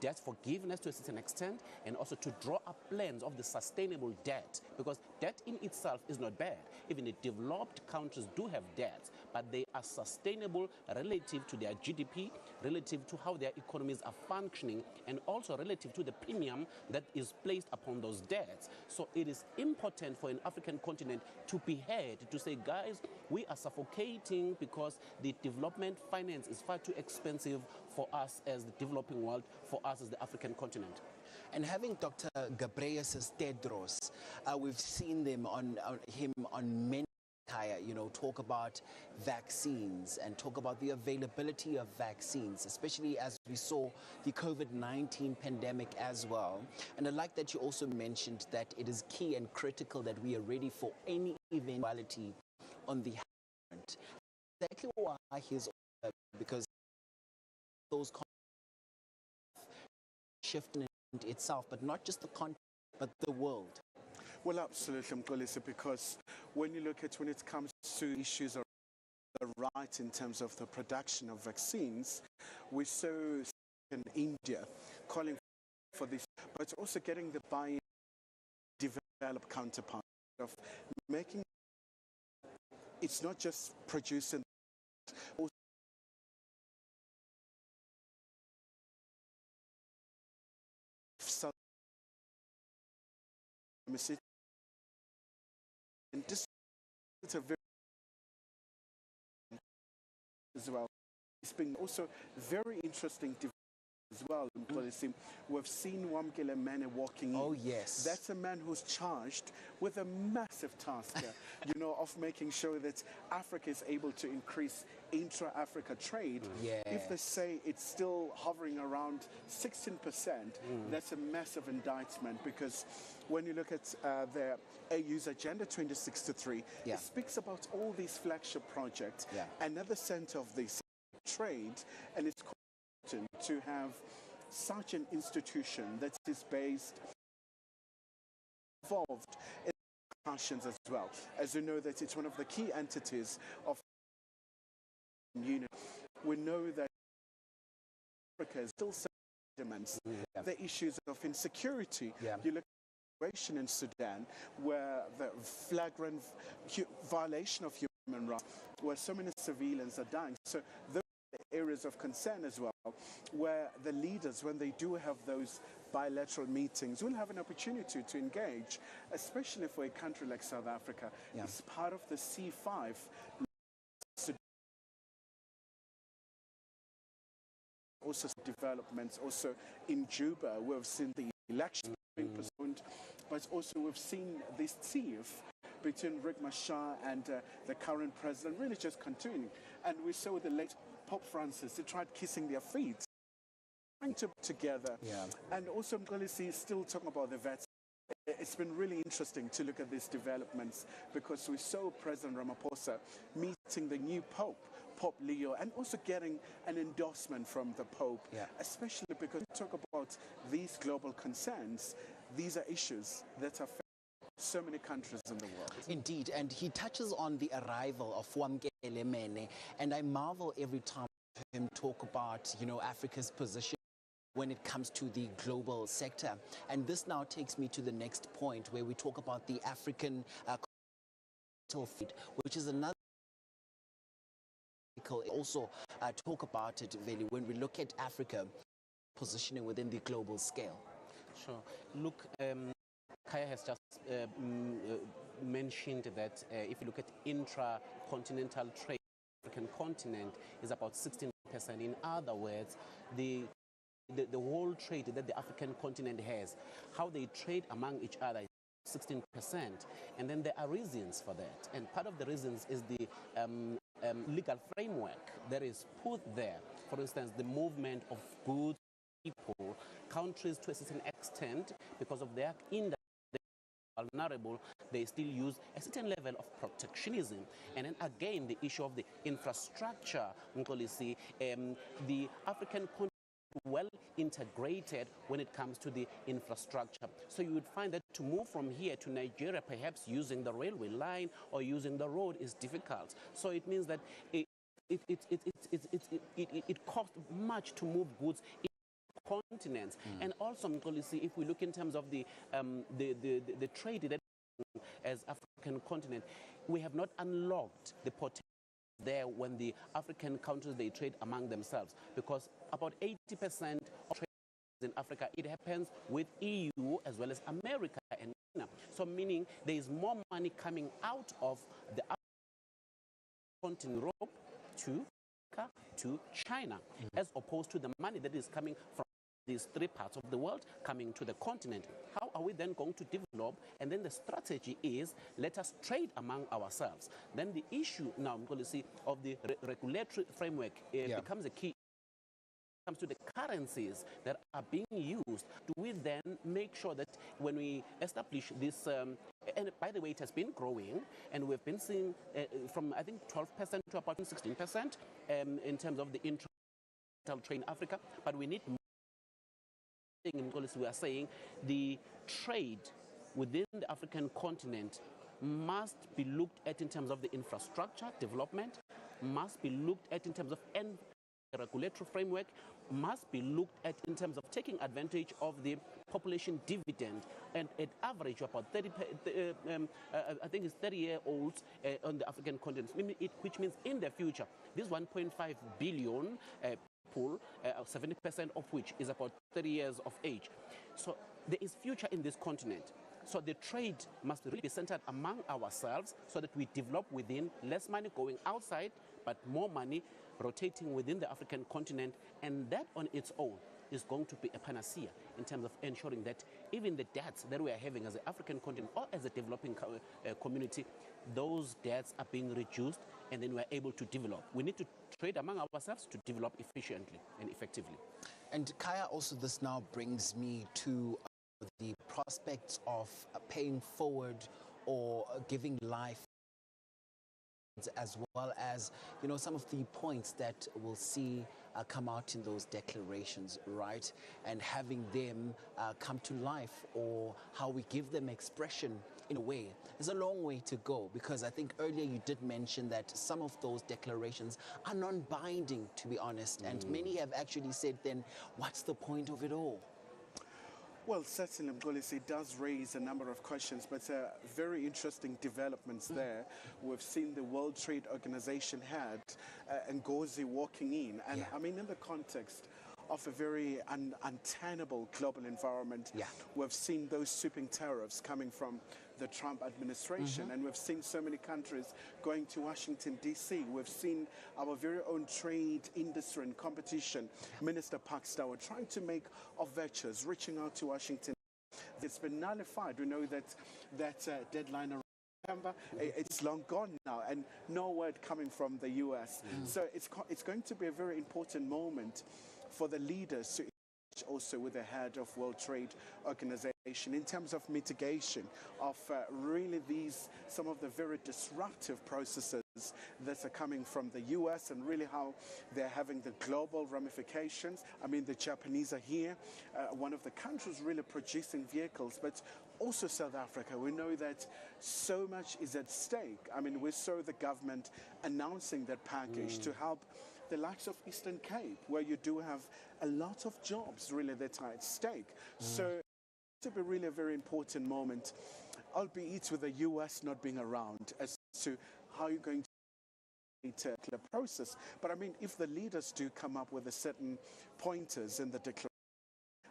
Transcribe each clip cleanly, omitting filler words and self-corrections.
debt forgiveness to a certain extent, and also to draw up plans of the sustainable debt, because debt in itself is not bad. Even the developed countries do have debts, but they are sustainable relative to their GDP, relative to how their economies are functioning, and also relative to the premium that is placed upon those debts. So it is important for an African continent to be heard, to say, guys, we are suffocating because the development finance is far too expensive for us as the developing world, for us as the African continent. And having Dr. Ghebreyesus Tedros, we've seen him on many, talk about vaccines and talk about the availability of vaccines, especially as we saw the COVID-19 pandemic as well. And I like that you also mentioned that it is key and critical that we are ready for any eventuality on the front. Exactly why he's because those shift in itself, but not just the continent, but the world. Well, absolutely, Mkolisi, because when it comes to issues of the right in terms of the production of vaccines, we saw in India calling for this, but also getting the buy-in developed counterpart of making it's not just producing, also and this is a very as well. It's been also very interesting as well in policy. We've seen Wamkele Mane walking in. Oh yes, that's a man who's charged with a massive task, of making sure that Africa is able to increase intra-Africa trade. Yeah. If they say it's still hovering around 16%, that's a massive indictment, because when you look at the AU's Agenda 2063, it speaks about all these flagship projects. Another center of this trade, and it's important to have such an institution that is based involved in discussions as well. As you know, that it's one of the key entities of the Union. We know that Africa is still sediments. The issues of insecurity. You look at the situation in Sudan, where the flagrant violation of human rights, where so many civilians are dying. So those are areas of concern as well, where the leaders, when they do have those bilateral meetings, will have an opportunity to engage, especially for a country like South Africa. It's part of the C5. Also developments also in Juba. We've seen the election being postponed, but also we've seen this tiff between Riek Machar and the current president really just continuing. And we saw the late Pope Francis, they tried kissing their feet, trying to together. And also Mkolisi is still talking about the vets. It's been really interesting to look at these developments, because we saw President Ramaphosa meeting the new Pope, Pope Leo, and also getting an endorsement from the Pope, especially because we talk about these global concerns. These are issues that affect so many countries in the world. Indeed, and he touches on the arrival of Wamkele Mane, and I marvel every time I hear him talk about, Africa's position when it comes to the global sector. And this now takes me to the next point, where we talk about the African fleet, which is another also talk about it really when we look at Africa positioning within the global scale. Sure. Look, Kaya has just mentioned that if you look at intra-continental trade, the African continent is about 16%. In other words, the whole trade that the African continent has, how they trade among each other is 16%. And then there are reasons for that. And part of the reasons is the legal framework that is put there. For instance, the movement of goods, people, countries to a certain extent, because of their industry, vulnerable, they still use a certain level of protectionism. And then again, the issue of the infrastructure, Mkolisi, the African continent well integrated when it comes to the infrastructure. So you would find that to move from here to Nigeria, perhaps using the railway line or using the road, is difficult. So it means that it costs much to move goods in continents. And also, Mkolisi, if we look in terms of the trade that as African continent, we have not unlocked the potential there when the African countries, they trade among themselves, because about 80% of trade in Africa, it happens with EU as well as America and China. So meaning there is more money coming out of the continent, Europe to China, as opposed to the money that is coming from these three parts of the world coming to the continent. How are we then going to develop? And then the strategy is, let us trade among ourselves. Then the issue now, I'm going to see, of the regulatory framework becomes a key. Comes to the currencies that are being used. Do we then make sure that when we establish this, and by the way, it has been growing, and we've been seeing from, I think, 12% to about 16% in terms of the intra-trade in Africa, but we need more. We are saying the trade within the African continent must be looked at in terms of the infrastructure development, must be looked at in terms of regulatory framework, must be looked at in terms of taking advantage of the population dividend, and at average about 30, I think it's 30-year-olds on the African continent, which means in the future, this 1.5 billion pool, 70% of which is about 30 years of age. So there is future in this continent. So the trade must really be centered among ourselves so that we develop within, less money going outside, but more money rotating within the African continent, and that on its own is going to be a panacea in terms of ensuring that even the debts that we are having as an African continent or as a developing community, those debts are being reduced, and then we are able to develop. We need to trade among ourselves to develop efficiently and effectively. And Kaya, also this now brings me to the prospects of paying forward or giving life, as well as, you know, some of the points that we'll see come out in those declarations, right? And having them come to life, or how we give them expression in a way. There's a long way to go, because I think earlier you did mention that some of those declarations are non-binding, to be honest. And many have actually said, then what's the point of it all? Well, certainly, Mgolisi, it does raise a number of questions, but very interesting developments there. We've seen the World Trade Organization head, Ngozi, walking in. And I mean, in the context of a very untenable global environment, we've seen those sweeping tariffs coming from the Trump administration, and we've seen so many countries going to Washington, D.C. We've seen our very own trade, industry and competition Minister Park Stower trying to make overtures, reaching out to Washington. It's been nullified. We know that deadline around September, it's long gone now, and no word coming from the U.S. So it's going to be a very important moment for the leaders to also with the head of World Trade Organization in terms of mitigation of really some of the very disruptive processes that are coming from the US, and really how they're having the global ramifications. I mean, the Japanese are here, one of the countries really producing vehicles, but also South Africa. We know that so much is at stake. I mean, we saw the government announcing that package to help the likes of Eastern Cape, where you do have a lot of jobs really that are at stake. So it's to be really a very important moment, albeit with the US not being around, as to how you're going to the process. But I mean, if the leaders do come up with a certain pointers in the declaration,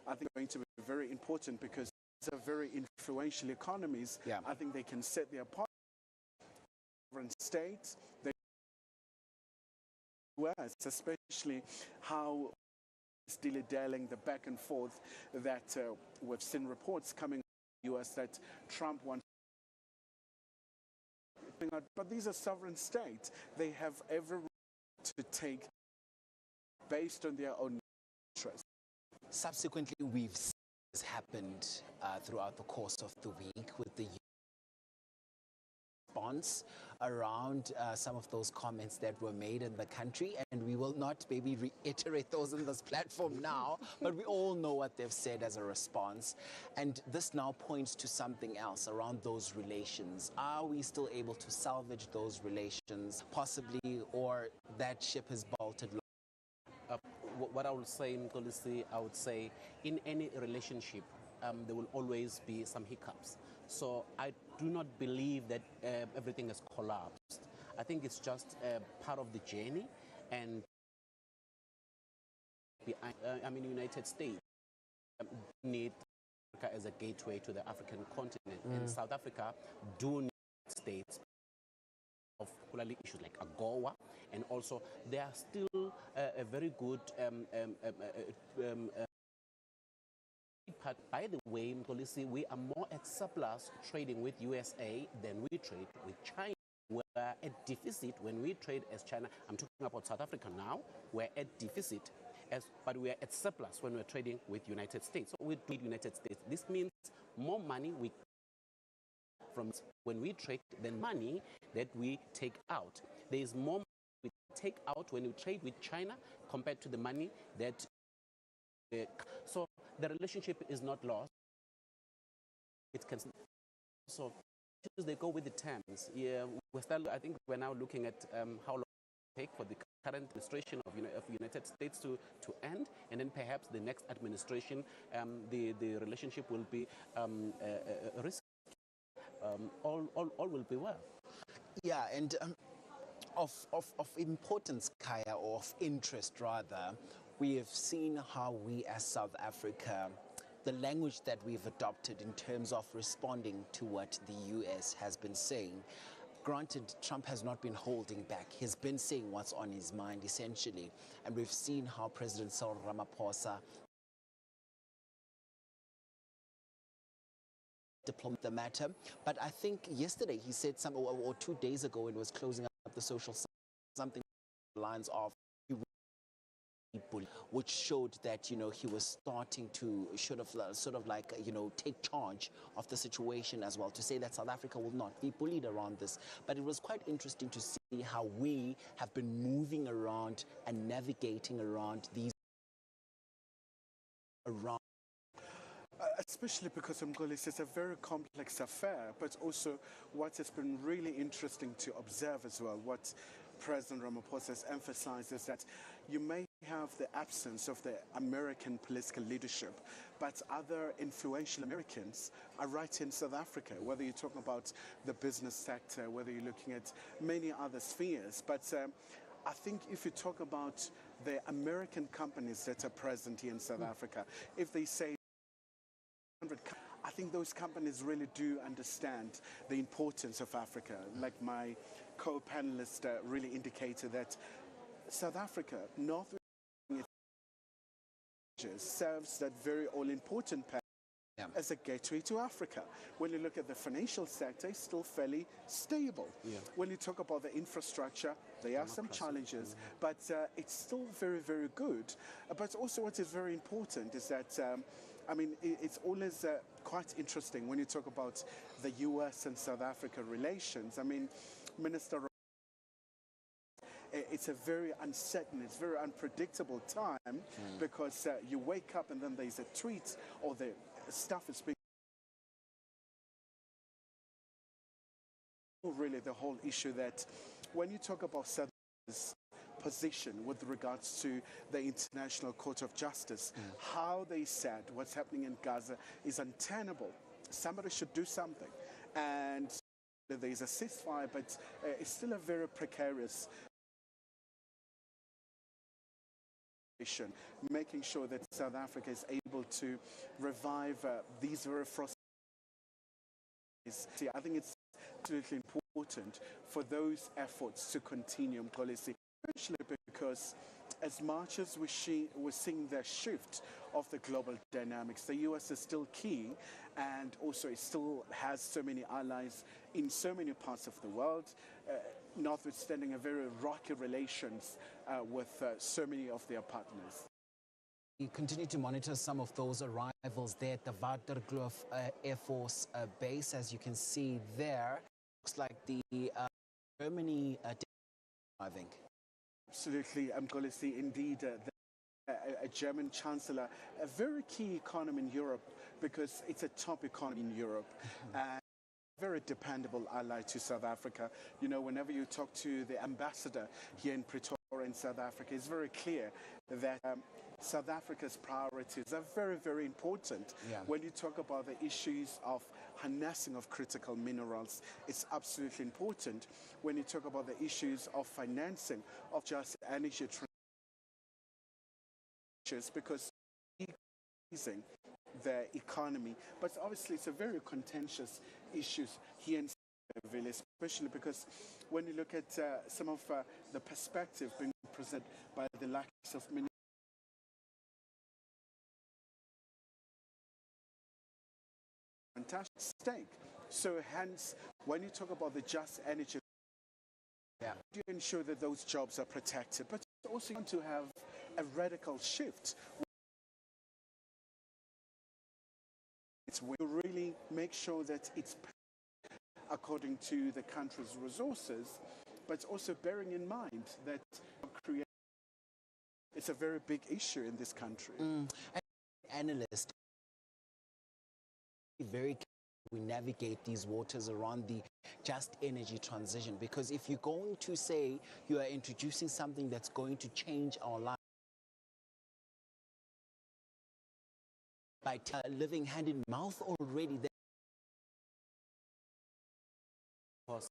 I think it's going to be very important, because these are very influential economies. I think they can set their part. Sovereign states, US, especially how it's dilly-dallying, the back and forth that we've seen reports coming from the US that Trump wants. But these are sovereign states. They have every right to take based on their own interests. Subsequently, we've seen this happened throughout the course of the week with the response around some of those comments that were made in the country, and we will not maybe reiterate those in this platform now, but we all know what they've said as a response. And this now points to something else around those relations. Are we still able to salvage those relations, possibly, or that ship has bolted? what I would say, Mkolisi, I would say in any relationship, there will always be some hiccups. So I do not believe that everything has collapsed. I think it's just part of the journey. And I mean, United States need Africa as a gateway to the African continent, and South Africa do need states of particularly issues like AGOA, and also there are still a very good part. By the way, Mkolisi, we are more at surplus trading with USA than we trade with China. We're at deficit when we trade as China. I'm talking about South Africa now. We're at deficit, but we are at surplus when we're trading with United States. So we trade United States. This means more money we from when we trade than money that we take out. There is more money we take out when we trade with China compared to the money that. So the relationship is not lost. It can so they go with the terms. Yeah, I think we're now looking at how long it will take for the current administration of United States to end, and then perhaps the next administration, the relationship will be risky. All will be well. Yeah, and of importance, Kaya, or of interest rather, we have seen how we as South Africa, the language that we've adopted in terms of responding to what the US has been saying. Granted, Trump has not been holding back. He's been saying what's on his mind, essentially. And we've seen how President Cyril Ramaphosa diplomat the matter. But I think yesterday he said or 2 days ago when he was closing up the social something along the lines of people, which showed that he was starting to sort of like take charge of the situation as well, to say that South Africa will not be bullied around this. But it was quite interesting to see how we have been moving around and navigating around these especially because it's a very complex affair, but also what has been really interesting to observe as well, what President Ramaphosa has emphasized is that you may have the absence of the American political leadership, but other influential Americans are right in South Africa, whether you're talking about the business sector, whether you're looking at many other spheres. But I think if you talk about the American companies that are present here in South Africa, if they say I think those companies really do understand the importance of Africa. Like my co-panelist really indicated that South Africa, North serves that very all-important as a gateway to Africa. When you look at the financial sector, it's still fairly stable. Yeah. When you talk about the infrastructure, there are some challenges, but it's still very, very good. But also what is very important is that it's always quite interesting when you talk about the U.S. and South Africa relations. Minister, it's a very uncertain, it's very unpredictable time because you wake up and then there's a tweet or the stuff is being really the whole issue that when you talk about South Africa's position with regards to the International Court of Justice, how they said what's happening in Gaza is untenable. Somebody should do something. And there's a ceasefire, but it's still a very precarious situation, making sure that South Africa is able to revive these very frustrating. I think it's absolutely important for those efforts to continue, policy. Especially because as much as we're seeing the shift of the global dynamics, the U.S. is still key, and also it still has so many allies in so many parts of the world, notwithstanding a very rocky relations with so many of their partners. We continue to monitor some of those arrivals there at the Waterkloof Air Force Base. As you can see there, looks like the Germany arriving. Absolutely, I'm going to see indeed a German chancellor, a very key economy in Europe because it's a top economy in Europe and a very dependable ally to South Africa. Whenever you talk to the ambassador here in Pretoria, in South Africa, it's very clear that South Africa's priorities are very, very important. Yeah. When you talk about the issues of harnessing of critical minerals, it's absolutely important. When you talk about the issues of financing of just energy transitions, because increasing the economy. But obviously, it's a very contentious issue here in Village, especially because when you look at some of the perspective being presented by the likes of many fantastic stake. So hence, when you talk about the just energy, you ensure that those jobs are protected, but also you want to have a radical shift. It's where you really make sure that it's according to the country's resources, but also bearing in mind that it's a very big issue in this country. Analyst, very we navigate these waters around the just energy transition, because if you're going to say you are introducing something that's going to change our lives by living hand in mouth already, then course,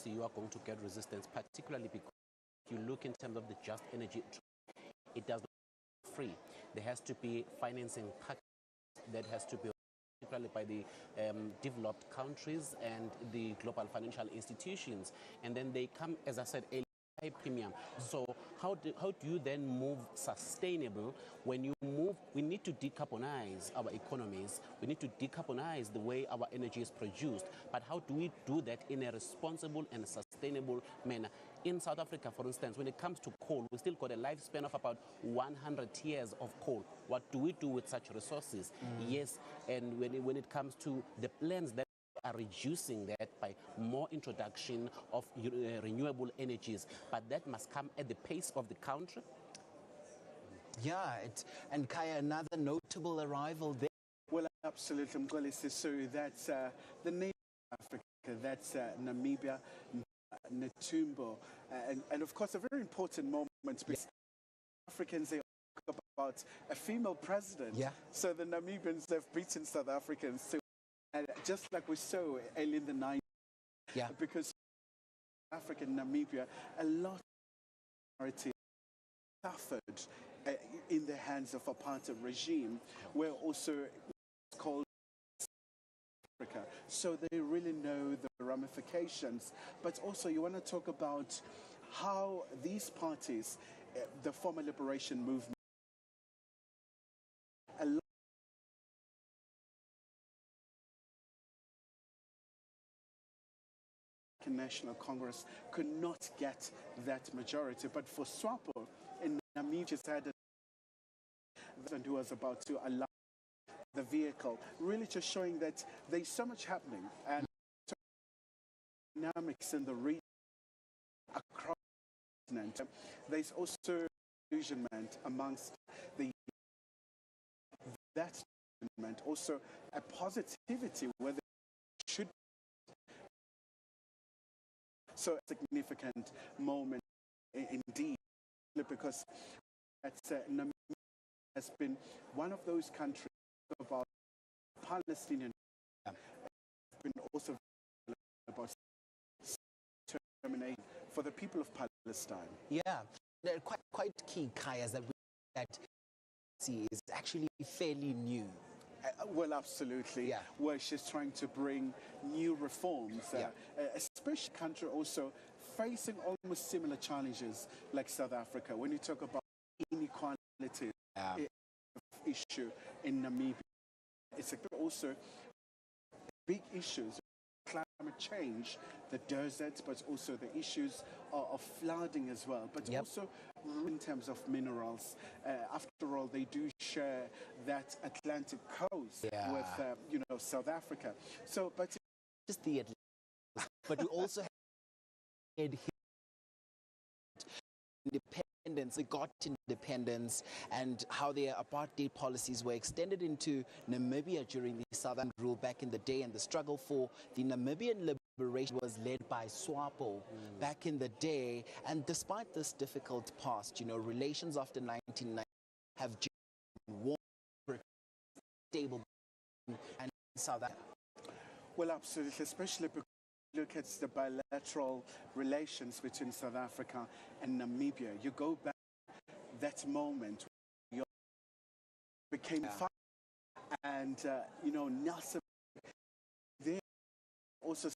you are going to get resistance, particularly because if you look in terms of the just energy, it does not free. There has to be financing package that has to be particularly by the developed countries and the global financial institutions, and then they come, as I said earlier, high premium. So how do you then move sustainable? When you move, we need to decarbonize our economies. We need to decarbonize the way our energy is produced. But how do we do that in a responsible and sustainable manner? In South Africa, for instance, when it comes to coal, we still got a lifespan of about 100 years of coal. What do we do with such resources? Yes, and when it comes to the plans that are reducing that by more introduction of renewable energies, but that must come at the pace of the country. Yeah, and Kaya, another notable arrival there. Well, absolutely, Mgolisi. So that's the name of Africa, that's Namibia, Netumbo, and of course a very important moment because Africans, they talk about a female president. Yeah. So the Namibians have beaten South Africans. So, just like we saw early in the 90s, because Africa and Namibia, a lot of minority suffered in the hands of apartheid regime, where also it's called Africa. So they really know the ramifications. But also you want to talk about how these parties, the former liberation movement, a lot National Congress could not get that majority. But for SWAPO in Namibia, just had a who was about to allow the vehicle, really just showing that there's so much happening and dynamics in the region across the continent. There's also illusionment amongst the that also a positivity where there should be. So a significant moment indeed, because Namibia has been one of those countries about Palestinian, been also about terminating for the people of Palestine. Yeah, they're quite key, Kaya, that is actually fairly new. Well, absolutely. Yeah. Where she's trying to bring new reforms, especially country also facing almost similar challenges like South Africa. When you talk about inequality issue in Namibia, it's also big issues, climate change, the deserts, but also the issues of flooding as well. But also in terms of minerals, after all, they do share that Atlantic coast with, South Africa. So, but just the Atlantic, but we also had independence. They got independence, and how their apartheid policies were extended into Namibia during the Southern rule back in the day, and the struggle for the Namibian liberation was led by SWAPO back in the day. And despite this difficult past, relations after 1990 have warm, stable, and South Africa. Well, absolutely, especially because you look at the bilateral relations between South Africa and Namibia. You go back that moment when you became five, and Nelson there also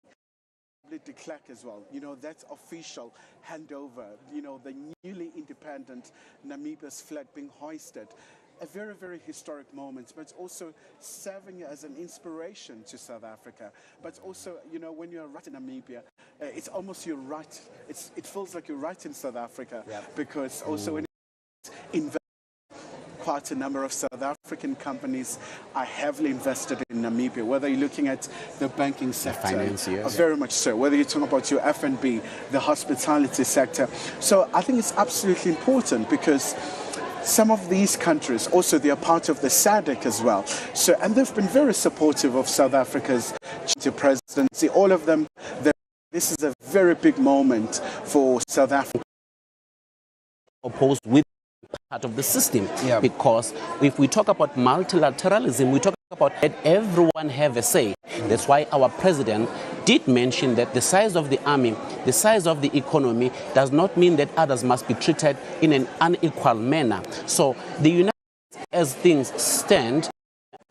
de Klerk as well. That's official handover. The newly independent Namibia's flag being hoisted. A very, very historic moment, but also serving as an inspiration to South Africa. But also, when you're right in Namibia, it's almost you're right. It feels like you're right in South Africa, because also when quite a number of South African companies are heavily invested in Namibia, whether you're looking at the banking sector, financiers, very much so, whether you're talking about your F&B, the hospitality sector. So I think it's absolutely important because some of these countries, also they are part of the SADC as well. So, and they've been very supportive of South Africa's presidency. All of them, this is a very big moment for South Africa. Opposed with part of the system, because if we talk about multilateralism, we talk about that everyone have a say. That's why our president did mention that the size of the army, the size of the economy does not mean that others must be treated in an unequal manner. So the United States, as things stand,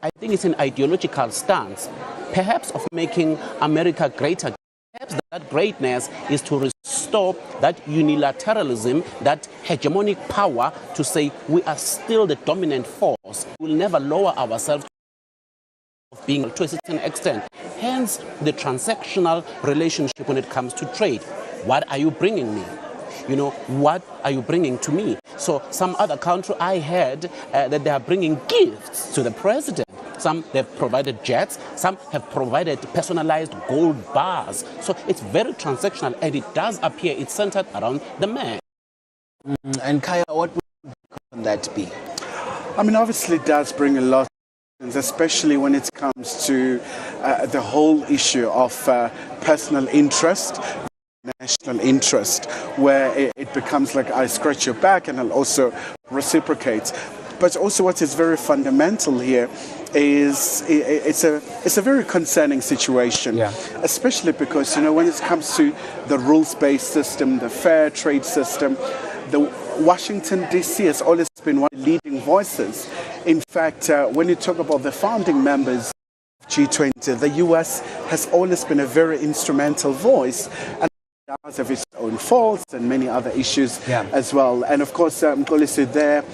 I think it's an ideological stance, perhaps of making America greater. Perhaps that greatness is to restore that unilateralism, that hegemonic power to say we are still the dominant force. We will never lower ourselves of being to a certain extent. Hence the transactional relationship when it comes to trade. What are you bringing me? What are you bringing to me? So some other country, I heard that they are bringing gifts to the president. Some they've provided jets, some have provided personalized gold bars. So it's very transactional, and it does appear it's centered around the man. And Kaya, what would that be? I mean, obviously it does bring a lot, especially when it comes to the whole issue of personal interest, national interest, where it becomes like I scratch your back and I'll also reciprocate. But also what is very fundamental here is it's a very concerning situation, especially because, when it comes to the rules-based system, the fair trade system, the Washington, D.C. has always been one of the leading voices. In fact, when you talk about the founding members of G20, the U.S. has always been a very instrumental voice, and it does have its own faults and many other issues as well. And of course, Mkolisi, there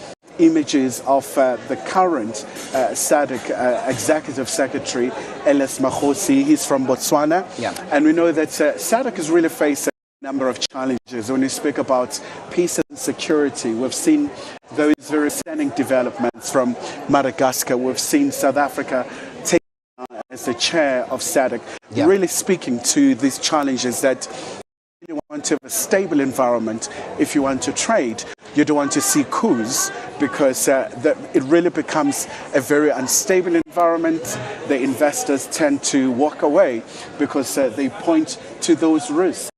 images of the current SADC Executive Secretary, Elias Magosi. He's from Botswana. And we know that SADC is really facing a number of challenges. When you speak about peace and security, we've seen those very stunning developments from Madagascar. We've seen South Africa take as the chair of SADC, really speaking to these challenges that you want to have a stable environment. If you want to trade, you don't want to see coups, because it really becomes a very unstable environment. The investors tend to walk away because they point to those risks,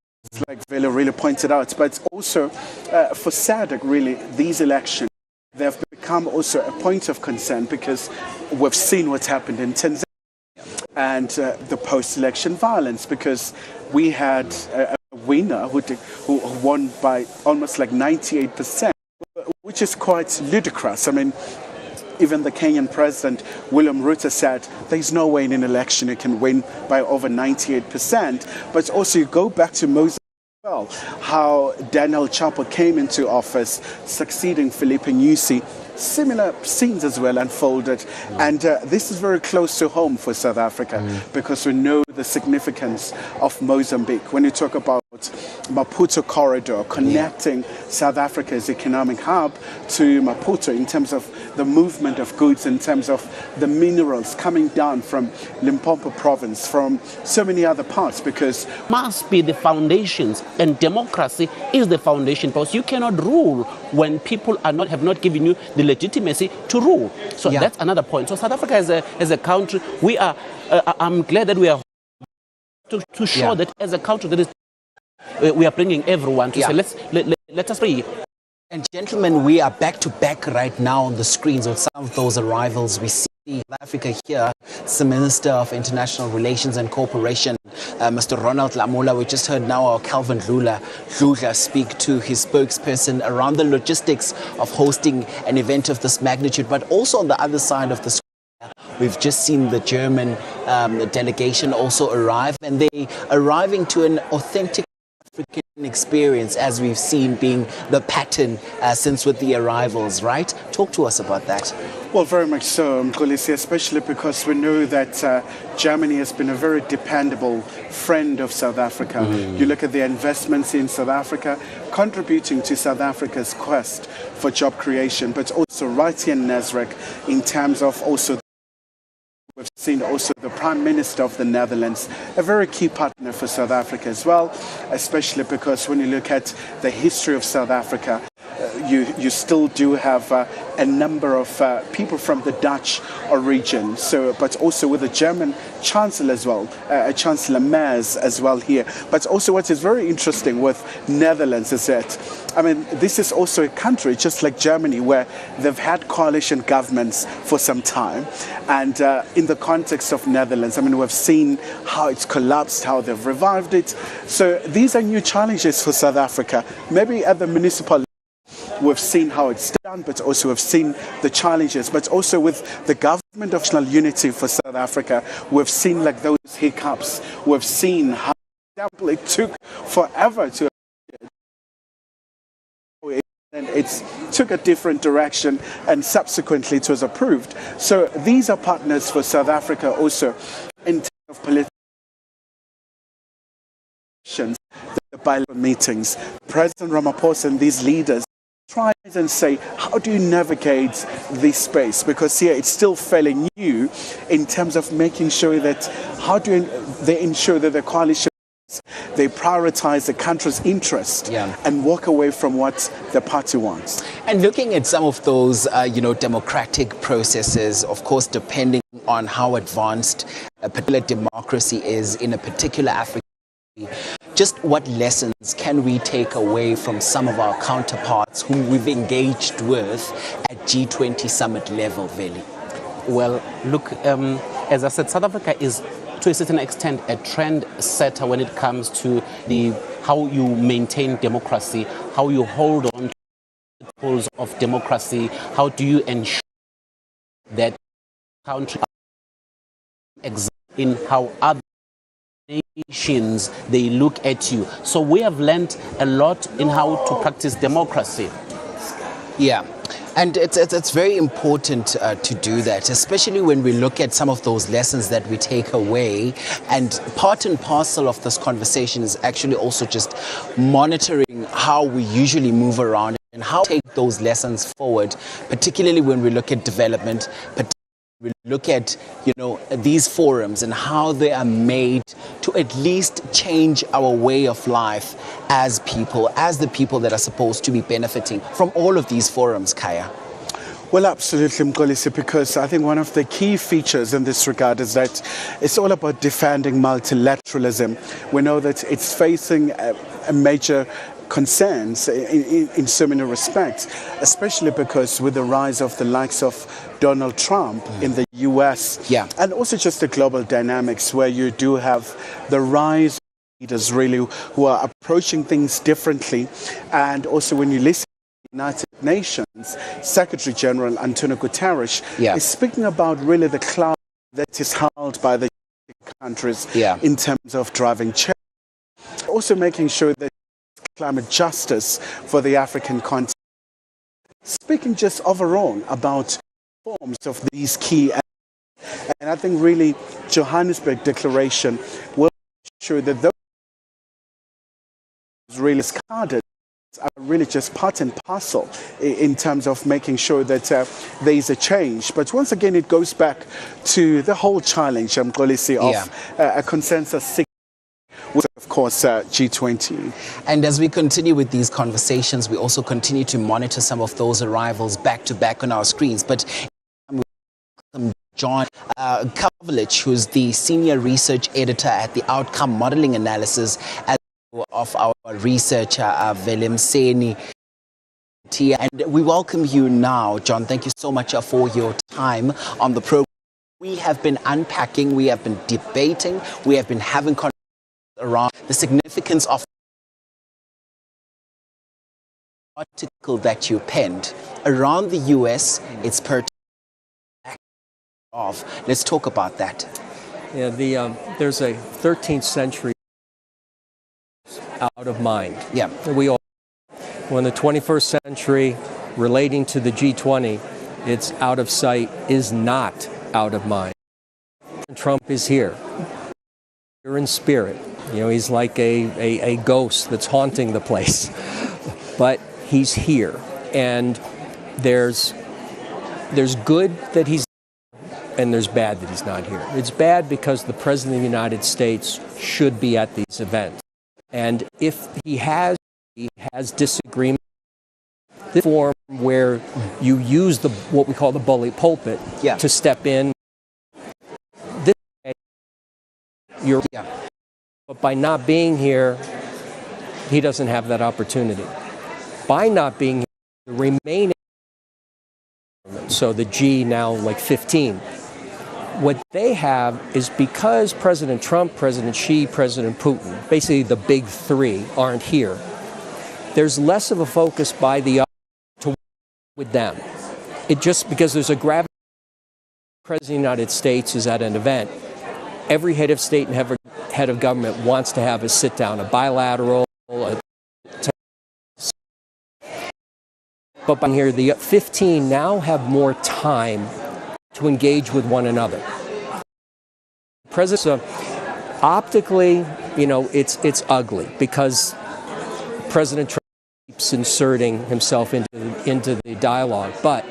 like Velo really pointed out. But also for SADC, really, these elections, they have become also a point of concern, because we've seen what's happened in Tanzania and the post-election violence, because we had a winner who won by almost like 98%, which is quite ludicrous. I mean, even the Kenyan president, William Ruto, said there's no way in an election you can win by over 98%. But also you go back to Mozambique as well, how Daniel Chapo came into office, succeeding Filipe Nyusi. Similar scenes as well unfolded, and this is very close to home for South Africa, because we know the significance of Mozambique. When you talk about Maputo corridor connecting South Africa's economic hub to Maputo, in terms of the movement of goods, in terms of the minerals coming down from Limpopo province, from so many other parts, because must be the foundations, and democracy is the foundation, because you cannot rule when people have not given you the legitimacy to rule. So that's another point. So South Africa as a country, we are I'm glad that we are to show that as a culture that is, we are bringing everyone to say, let us pray. And gentlemen, we are back to back right now on the screens with some of those arrivals. We see South Africa here, it's the Minister of International Relations and Cooperation, Mr. Ronald Lamola. We just heard now our Calvin Lula speak to his spokesperson around the logistics of hosting an event of this magnitude. But also on the other side of the screen, we've just seen the German delegation also arrive, and they arriving to an authentic African experience, as we've seen being the pattern since with the arrivals, right? Talk to us about that. Well, very much so, Mkhulisi, especially because we know that Germany has been a very dependable friend of South Africa. You look at the investments in South Africa, contributing to South Africa's quest for job creation, but also right here in Nasrec in terms of also we've seen also the Prime Minister of the Netherlands, a very key partner for South Africa as well, especially because when you look at the history of South Africa, you still do have a number of people from the Dutch origin, but also with the German Chancellor as well, Chancellor Merz as well here. But also what is very interesting with Netherlands is that, I mean, this is also a country, just like Germany, where they've had coalition governments for some time. And in the context of Netherlands, I mean, we've seen how it's collapsed, how they've revived it. So these are new challenges for South Africa. Maybe at the municipal we've seen how it's done, but also we've seen the challenges. But also with the government of national unity for South Africa, we've seen like those hiccups. We've seen how, for example, it took forever to, and it took a different direction, and subsequently it was approved. So these are partners for South Africa also in terms of political the bilateral meetings. President Ramaphosa and these leaders try and say, how do you navigate this space? Because here it's still fairly new in terms of making sure that how do they ensure that the coalition they prioritize the country's interest and walk away from what the party wants. And looking at some of those, democratic processes, of course, depending on how advanced a particular democracy is in a particular African country, just what lessons can we take away from some of our counterparts whom we've engaged with at G20 summit level, Veli? Well, look, as I said, South Africa is to a certain extent a trend setter when it comes to how you maintain democracy, how you hold on to the principles of democracy, how do you ensure that country in how other nations they look at you. So we have learned a lot in how to practice democracy. Yeah. And it's very important to do that, especially when we look at some of those lessons that we take away. And part and parcel of this conversation is actually also just monitoring how we usually move around and how to take those lessons forward, particularly when we look at development, we look at, these forums and how they are made to at least change our way of life as people, as the people that are supposed to be benefiting from all of these forums, Kaya. Well, absolutely, Mkhulisi, because I think one of the key features in this regard is that it's all about defending multilateralism. We know that it's facing a major concerns in so many respects, especially because with the rise of the likes of Donald Trump in the US, and also just the global dynamics where you do have the rise of leaders really who are approaching things differently. And also when you listen to the United Nations, Secretary General Antonio Guterres is speaking about really the cloud that is held by the countries in terms of driving change, also making sure that climate justice for the African continent. Speaking just overall about forms of these key, and I think really Johannesburg Declaration will ensure that those really discarded are really just part and parcel in terms of making sure that there is a change. But once again, it goes back to the whole challenge, Mkhulisi, of a consensus with, of course, G20. And as we continue with these conversations, we also continue to monitor some of those arrivals back to back on our screens. But John Kavlich, who's the senior research editor at the Outcome Modeling Analysis of our researcher, Velim Seni. And we welcome you now, John. Thank you so much for your time on the program. We have been unpacking, we have been debating, we have been having conversations around the significance of the article that you penned. Around the U.S., it's pertinent. Let's talk about that. Yeah, there's a 13th century out of mind. Yeah. When the 21st century, relating to the G20, it's out of sight is not out of mind. Trump is here. You're in spirit. He's like a ghost that's haunting the place. But he's here. And there's good that he's and there's bad that he's not here. It's bad because the President of the United States should be at these events. And if he has disagreement, this form where you use what we call the bully pulpit to step in, but by not being here, he doesn't have that opportunity. By not being here, the remaining, so the G now like 15, what they have is because President Trump, President Xi, President Putin, basically the big three, aren't here, there's less of a focus by the other to work with them. It just because there's a gravity. The President of the United States is at an event. Every head of state and head of government wants to have a sit down, a bilateral. But by here, the 15 now have more time to engage with one another. President, optically, it's ugly because President Trump keeps inserting himself into the dialogue. But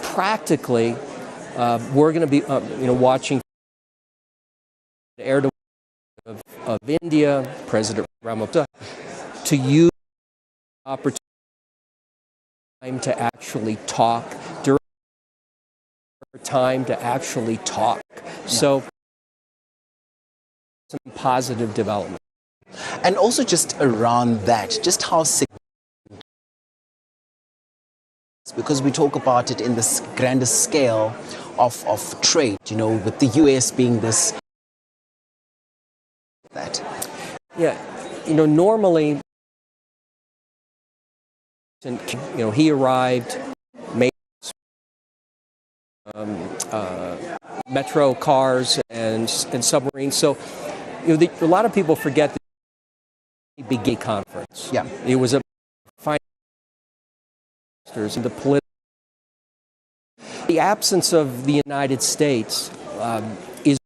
practically, we're going to be, watching the Erdogan of India, President Ramaphosa, to use the opportunity to actually talk during time to actually talk. So some positive development. And also just around that, just how significant, because we talk about it in this grander scale of trade, with the U.S. being this, that. Yeah, normally, he arrived, made metro cars and submarines. So, a lot of people forget that the big conference. Yeah, it was a finance and the political. The absence of the United States is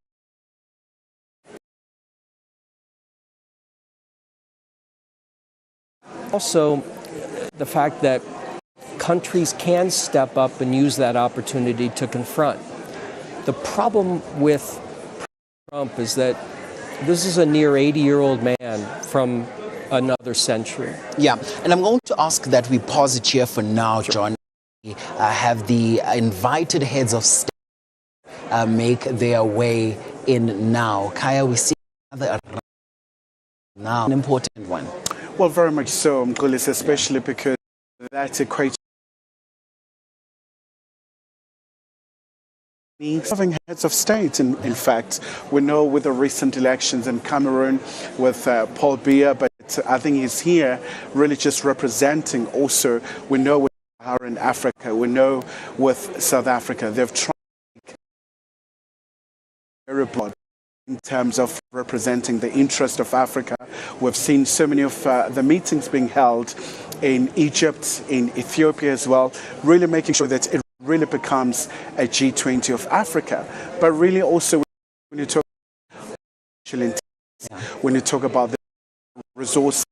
also the fact that countries can step up and use that opportunity to confront. The problem with Trump is that this is a near 80-year-old man from another century. Yeah, and I'm going to ask that we pause it here for now, John. Have the invited heads of state make their way in now. Kaya, we see another now, an important one. Well, very much so, Mkulis, especially because that equates having heads of state. In fact, we know with the recent elections in Cameroon with Paul Biya, but I think he's here really just representing also, we know with in Africa, we know with South Africa, they've tried in terms of representing the interest of Africa. We've seen so many of the meetings being held in Egypt, in Ethiopia as well, really making sure that it really becomes a G20 of Africa. But really also when you talk about the resources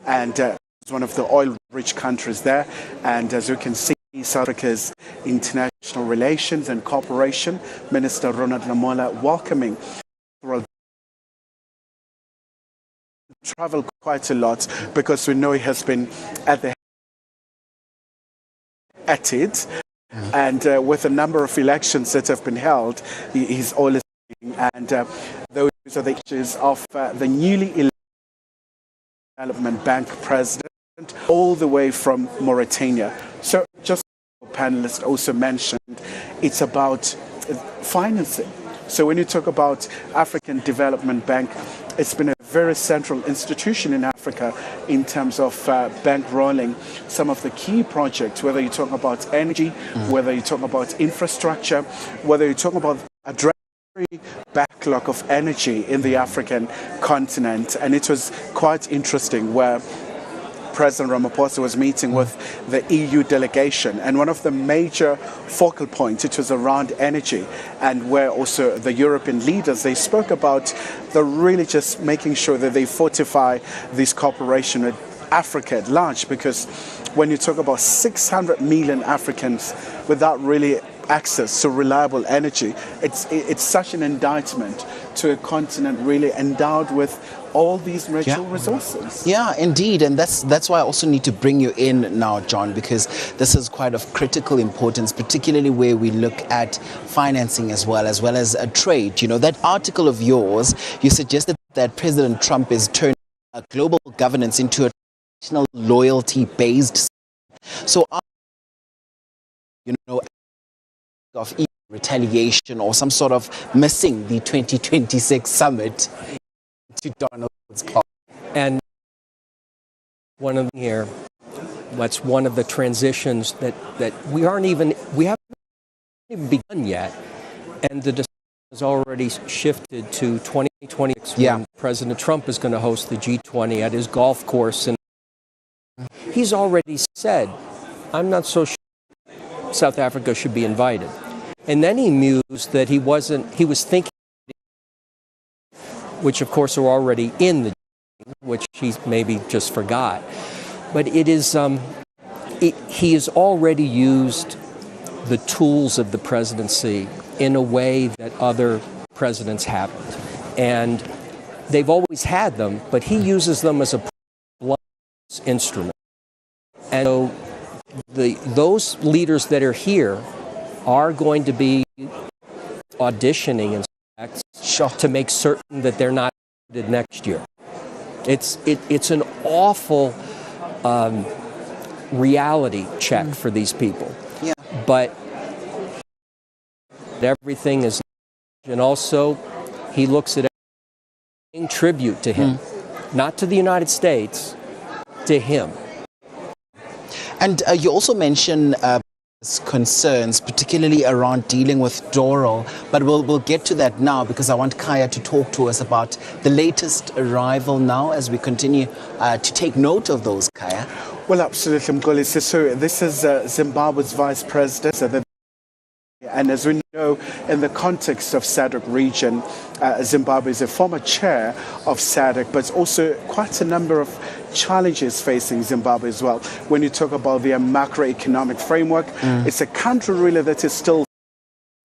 and it's one of the oil-rich countries there, and as you can see, South Africa's International Relations and Cooperation Minister Ronald Lamola welcoming. Traveled quite a lot because we know he has been at it And with a number of elections that have been held, he's always and those are the issues of the newly elected Development Bank president, all the way from Mauritania. So just panelists also mentioned, it's about financing. So when you talk about African Development Bank, it's been a very central institution in Africa in terms of bankrolling some of the key projects, whether you talk about energy, whether you talk about infrastructure, whether you talk about addressing backlog of energy in the African continent. And it was quite interesting where President Ramaphosa was meeting with the EU delegation, and one of the major focal points, it was around energy, and where also the European leaders, they spoke about the really just making sure that they fortify this cooperation with Africa at large, because when you talk about 600 million Africans without really access to reliable energy, it's such an indictment to a continent really endowed with all these natural resources. Yeah, indeed, and that's why I also need to bring you in now, John, because this is quite of critical importance, particularly where we look at financing as well as trade. You know, that article of yours, you suggested that President Trump is turning global governance into a national loyalty-based. So, you know, of retaliation or some sort of missing the 2026 summit to Donald's part. And one of them here, that's one of the transitions that we haven't even begun yet, and the discussion has already shifted to 2026 when President Trump is going to host the G20 at his golf course, and he's already said, I'm not so sure South Africa should be invited. And then he mused that he was thinking, which of course are already in the, which he maybe just forgot. But it is, he has already used the tools of the presidency in a way that other presidents haven't. And they've always had them, but he uses them as a instrument. And so those leaders that are here are going to be auditioning in to make certain that they're not next year. It's an awful reality check for these people. Yeah. But everything is, and also he looks at paying tribute to him, not to the United States, to him. And you also mentioned concerns, particularly around dealing with Doral, but we'll get to that now because I want Kaya to talk to us about the latest arrival now as we continue to take note of those, Kaya. Well, absolutely, Mgolisi. So this is Zimbabwe's vice president. And as we know, in the context of SADC region, Zimbabwe is a former chair of SADC, but it's also quite a number of challenges facing Zimbabwe as well. When you talk about their macroeconomic framework, it's a country really that is still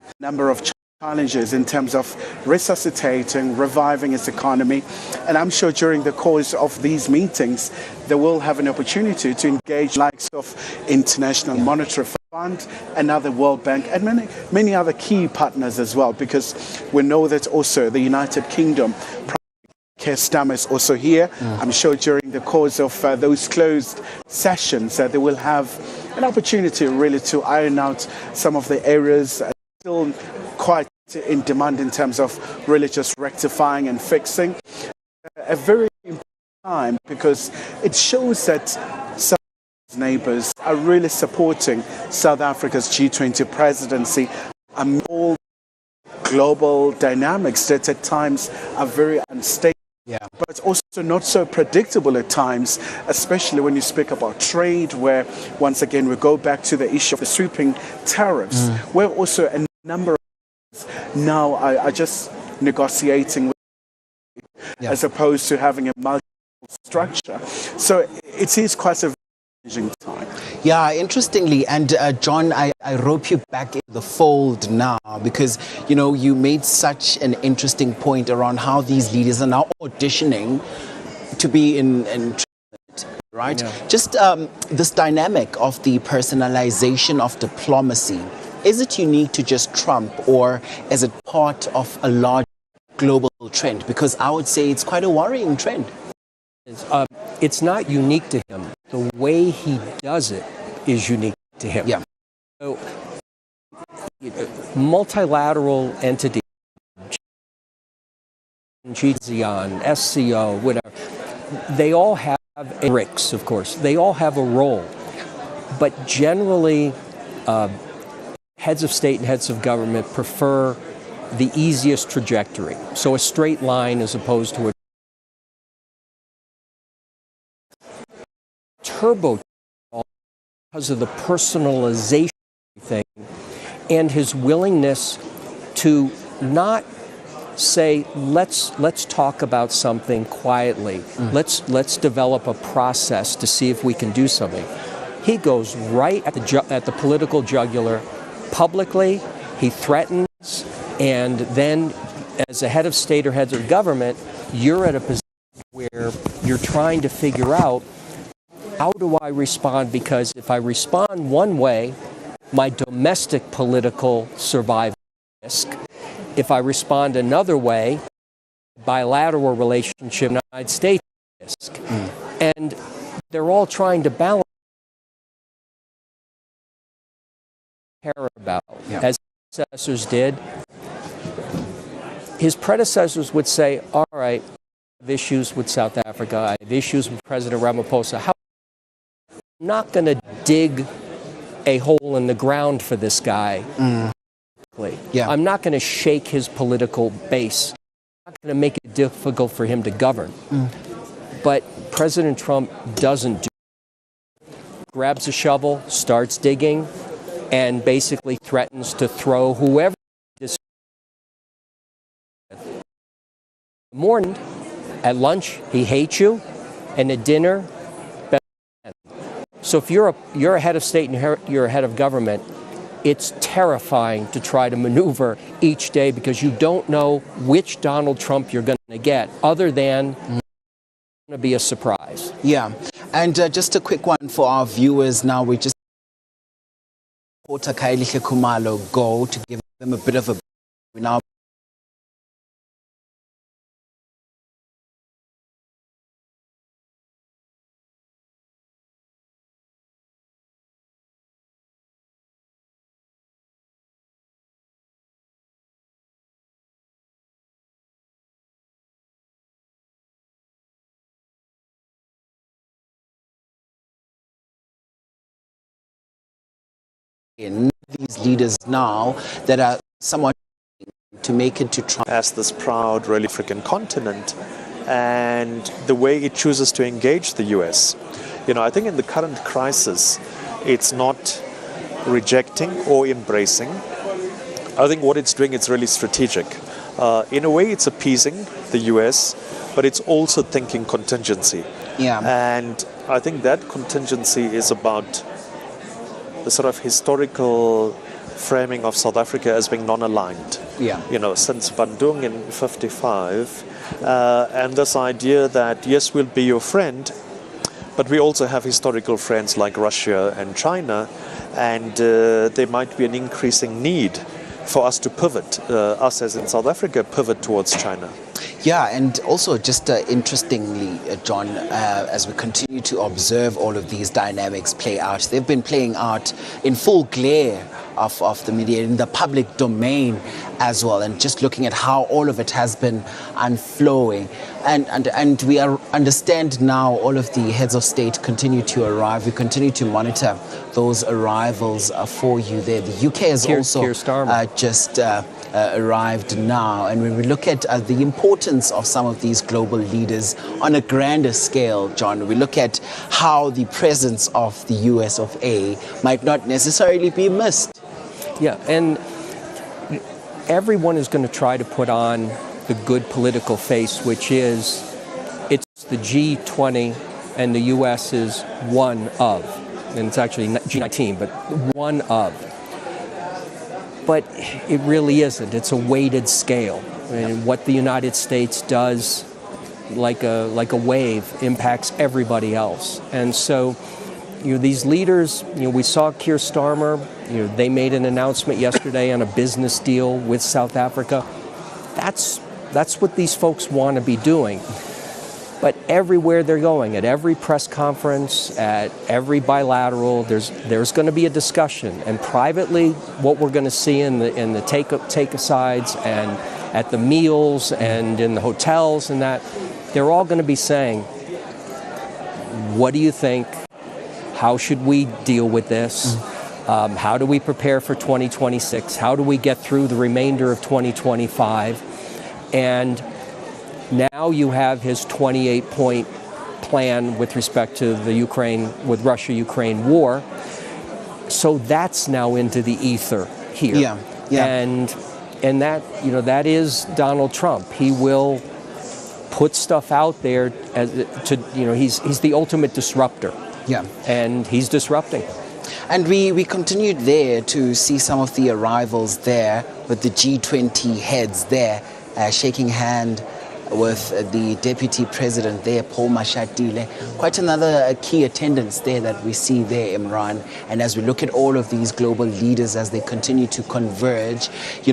a number of challenges in terms of resuscitating, reviving its economy. And I'm sure during the course of these meetings, they will have an opportunity to engage likes of International Monetary Fund and other World Bank and many other key partners as well, because we know that also the United Kingdom Keir Starmer is also here. I'm sure during the course of those closed sessions they will have an opportunity really to iron out some of the areas still quite in demand in terms of really just rectifying and fixing. A very important time because it shows that some neighbors are really supporting South Africa's G20 presidency amid all global dynamics that at times are very unstable. But it's also not so predictable at times, especially when you speak about trade, where once again we go back to the issue of the sweeping tariffs, where also a number of now are just negotiating with as opposed to having a multiple structure. So it is quite a challenging time. Yeah, interestingly, and John, I rope you back in the fold now because, you know, you made such an interesting point around how these leaders are now auditioning to be in right? Yeah. Just this dynamic of the personalization of diplomacy, is it unique to just Trump, or is it part of a large global trend? Because I would say it's quite a worrying trend. It's not unique to him. The way he does it is unique to him. Yeah. So, multilateral entities, G20, SCO, whatever, they all have BRICS, of course. They all have a role. But generally, heads of state and heads of government prefer the easiest trajectory. So a straight line as opposed to a turbo because of the personalization thing and his willingness to not say, let's talk about something quietly. Let's develop a process to see if we can do something. He goes right at the political jugular publicly. He threatens, and then as a head of state or head of government, you're at a position where you're trying to figure out, how do I respond? Because if I respond one way, my domestic political survival risk. If I respond another way, bilateral relationship with the United States risk. And they're all trying to balance care about, as his predecessors did. His predecessors would say, all right, I have issues with South Africa, I have issues with President Ramaphosa. I'm not going to dig a hole in the ground for this guy. Yeah. I'm not going to shake his political base. I'm not going to make it difficult for him to govern. But President Trump doesn't do it. Grabs a shovel, starts digging, and basically threatens to throw whoever this morning. At lunch, he hates you, and at dinner, so if you're a head of state and you're a head of government, it's terrifying to try to maneuver each day because you don't know which Donald Trump you're going to get, other than it's going to be a surprise. Yeah, and just a quick one for our viewers now. We just Kailihle Khumalo go to give them a bit of a now. In these leaders now that are somewhat to make it to Trump as this proud, really African continent, and the way it chooses to engage the U.S. I think in the current crisis, it's not rejecting or embracing. I think what it's doing, it's really strategic. In a way, it's appeasing the U.S., but it's also thinking contingency. Yeah. And I think that contingency is about the sort of historical framing of South Africa as being non-aligned. Yeah. Since Bandung in 55, and this idea that, yes, we'll be your friend, but we also have historical friends like Russia and China, and there might be an increasing need for us to pivot, us as in South Africa, pivot towards China. Yeah, and also just interestingly, John, as we continue to observe all of these dynamics play out, they've been playing out in full glare of the media, in the public domain as well, and just looking at how all of it has been unflowing. And we understand now all of the heads of state continue to arrive. We continue to monitor those arrivals for you there. The UK has also just arrived now. And when we look at the importance of some of these global leaders on a grander scale, John, we look at how the presence of the US of A might not necessarily be missed. Yeah, and everyone is going to try to put on the good political face, which is it's the G20 and the U.S. is one of, and it's actually G19, but one of. But it really isn't. It's a weighted scale. And what the United States does like a wave, impacts everybody else. And so, these leaders, we saw Keir Starmer, they made an announcement yesterday on a business deal with South Africa. That's what these folks want to be doing. But everywhere they're going, at every press conference, at every bilateral, there's going to be a discussion. And privately, what we're going to see in the take-asides and at the meals and in the hotels and that, they're all going to be saying, what do you think? How should we deal with this? How do we prepare for 2026? How do we get through the remainder of 2025? And now you have his 28-point plan with respect to the Russia-Ukraine war. So that's now into the ether here. Yeah. And that, that is Donald Trump. He will put stuff out there he's the ultimate disruptor. Yeah. And he's disrupting. And we continued there to see some of the arrivals there with the G20 heads there, shaking hand with the Deputy President there, Paul Mashatile. Quite another key attendance there that we see there, Imran. And as we look at all of these global leaders as they continue to converge,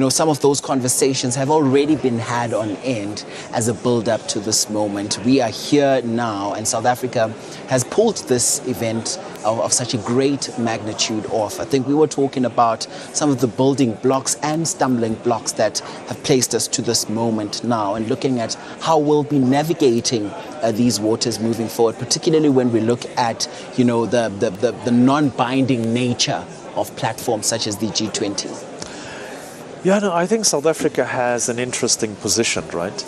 some of those conversations have already been had on end as a build-up to this moment. We are here now, and South Africa has pulled this event of such a great magnitude off. I think we were talking about some of the building blocks and stumbling blocks that have placed us to this moment now, and looking at how we'll be navigating these waters moving forward, particularly when we look at, the non-binding nature of platforms such as the G20. Yeah, no, I think South Africa has an interesting position, right?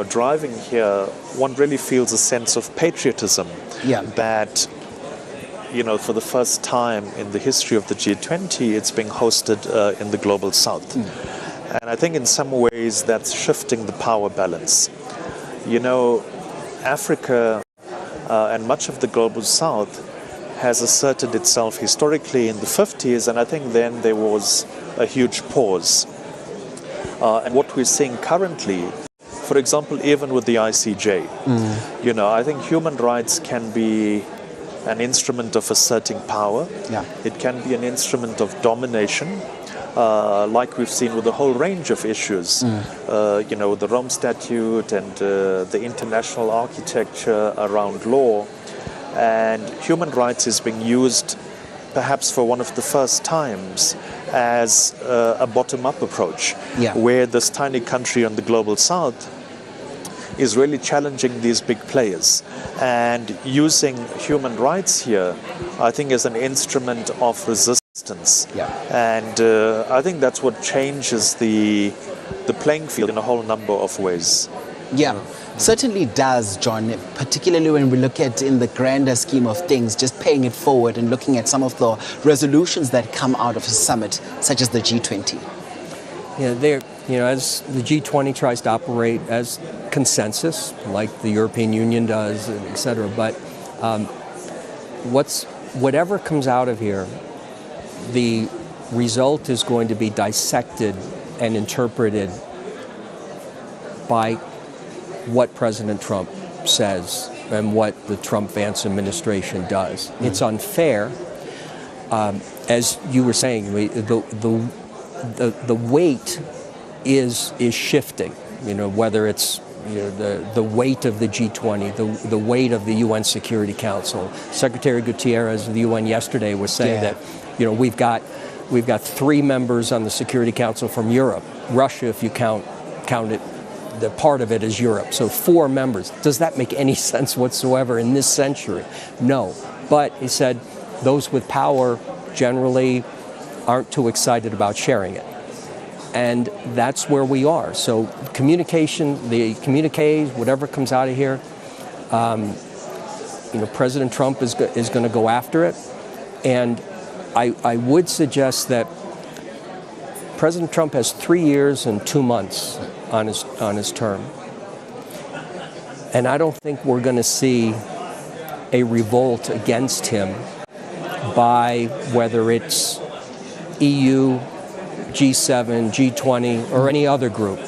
Driving here, one really feels a sense of patriotism that, for the first time in the history of the G20, it's being hosted in the global south. And I think in some ways that's shifting the power balance. Africa and much of the global south has asserted itself historically in the 50s, and I think then there was a huge pause. And what we're seeing currently, for example, even with the ICJ, I think human rights can be an instrument of asserting power. Yeah. It can be an instrument of domination, like we've seen with a whole range of issues. The Rome Statute and the international architecture around law. And human rights is being used, perhaps for one of the first times, as a bottom-up approach, where this tiny country on the global south is really challenging these big players and using human rights here, I think, as an instrument of resistance. Yeah. And I think that's what changes the playing field in a whole number of ways. Yeah. Certainly does, John, particularly when we look at, in the grander scheme of things, just paying it forward and looking at some of the resolutions that come out of a summit, such as the G20. Yeah, as the G20 tries to operate as consensus, like the European Union does, et cetera, but whatever comes out of here, the result is going to be dissected and interpreted by what President Trump says and what the Trump-Vance administration does. It's unfair. As you were saying, the weight is shifting. Whether it's the weight of the G20, the weight of the UN Security Council. Secretary Gutierrez of the UN yesterday was saying that we've got 3 members on the Security Council from Europe. Russia, if you count it, the part of it is Europe. So 4 members. Does that make any sense whatsoever in this century? No. But he said those with power generally aren't too excited about sharing it. And that's where we are. So communication, the communiques, whatever comes out of here, President Trump is going to go after it. And I would suggest that President Trump has 3 years and 2 months on his term. And I don't think we're going to see a revolt against him by whether it's EU, G7, G20, or any other group.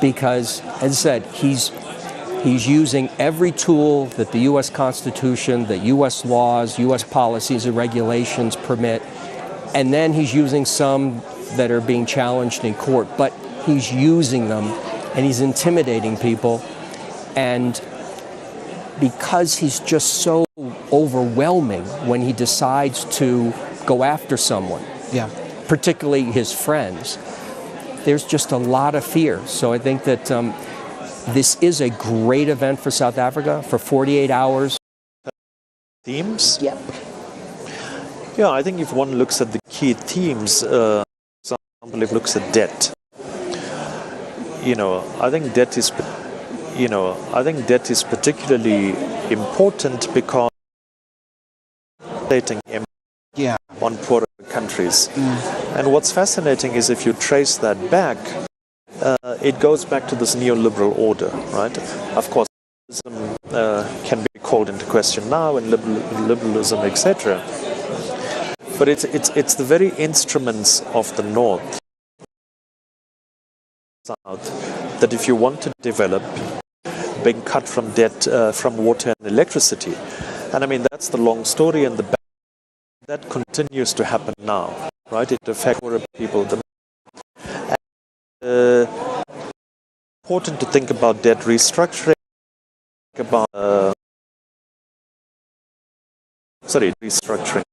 because, as I said, he's using every tool that the U.S. Constitution, that U.S. laws, U.S. policies and regulations permit, and then he's using some that are being challenged in court, but he's using them and he's intimidating people. And because he's just so overwhelming when he decides to go after someone, particularly his friends, there's just a lot of fear. So I think that this is a great event for South Africa for 48 hours. Themes? Yep. Yeah, I think if one looks at the key themes, for example, if looks at debt, I think debt is particularly important because on poorer countries. And what's fascinating is if you trace that back, it goes back to this neoliberal order, right? Of course, can be called into question now, and liberalism, etc. But it's the very instruments of the North, South, that if you want to develop, being cut from debt, from water and electricity, and I mean that's the long story, and that continues to happen now, right? It affects poorer people. Important to think about debt restructuring, restructuring.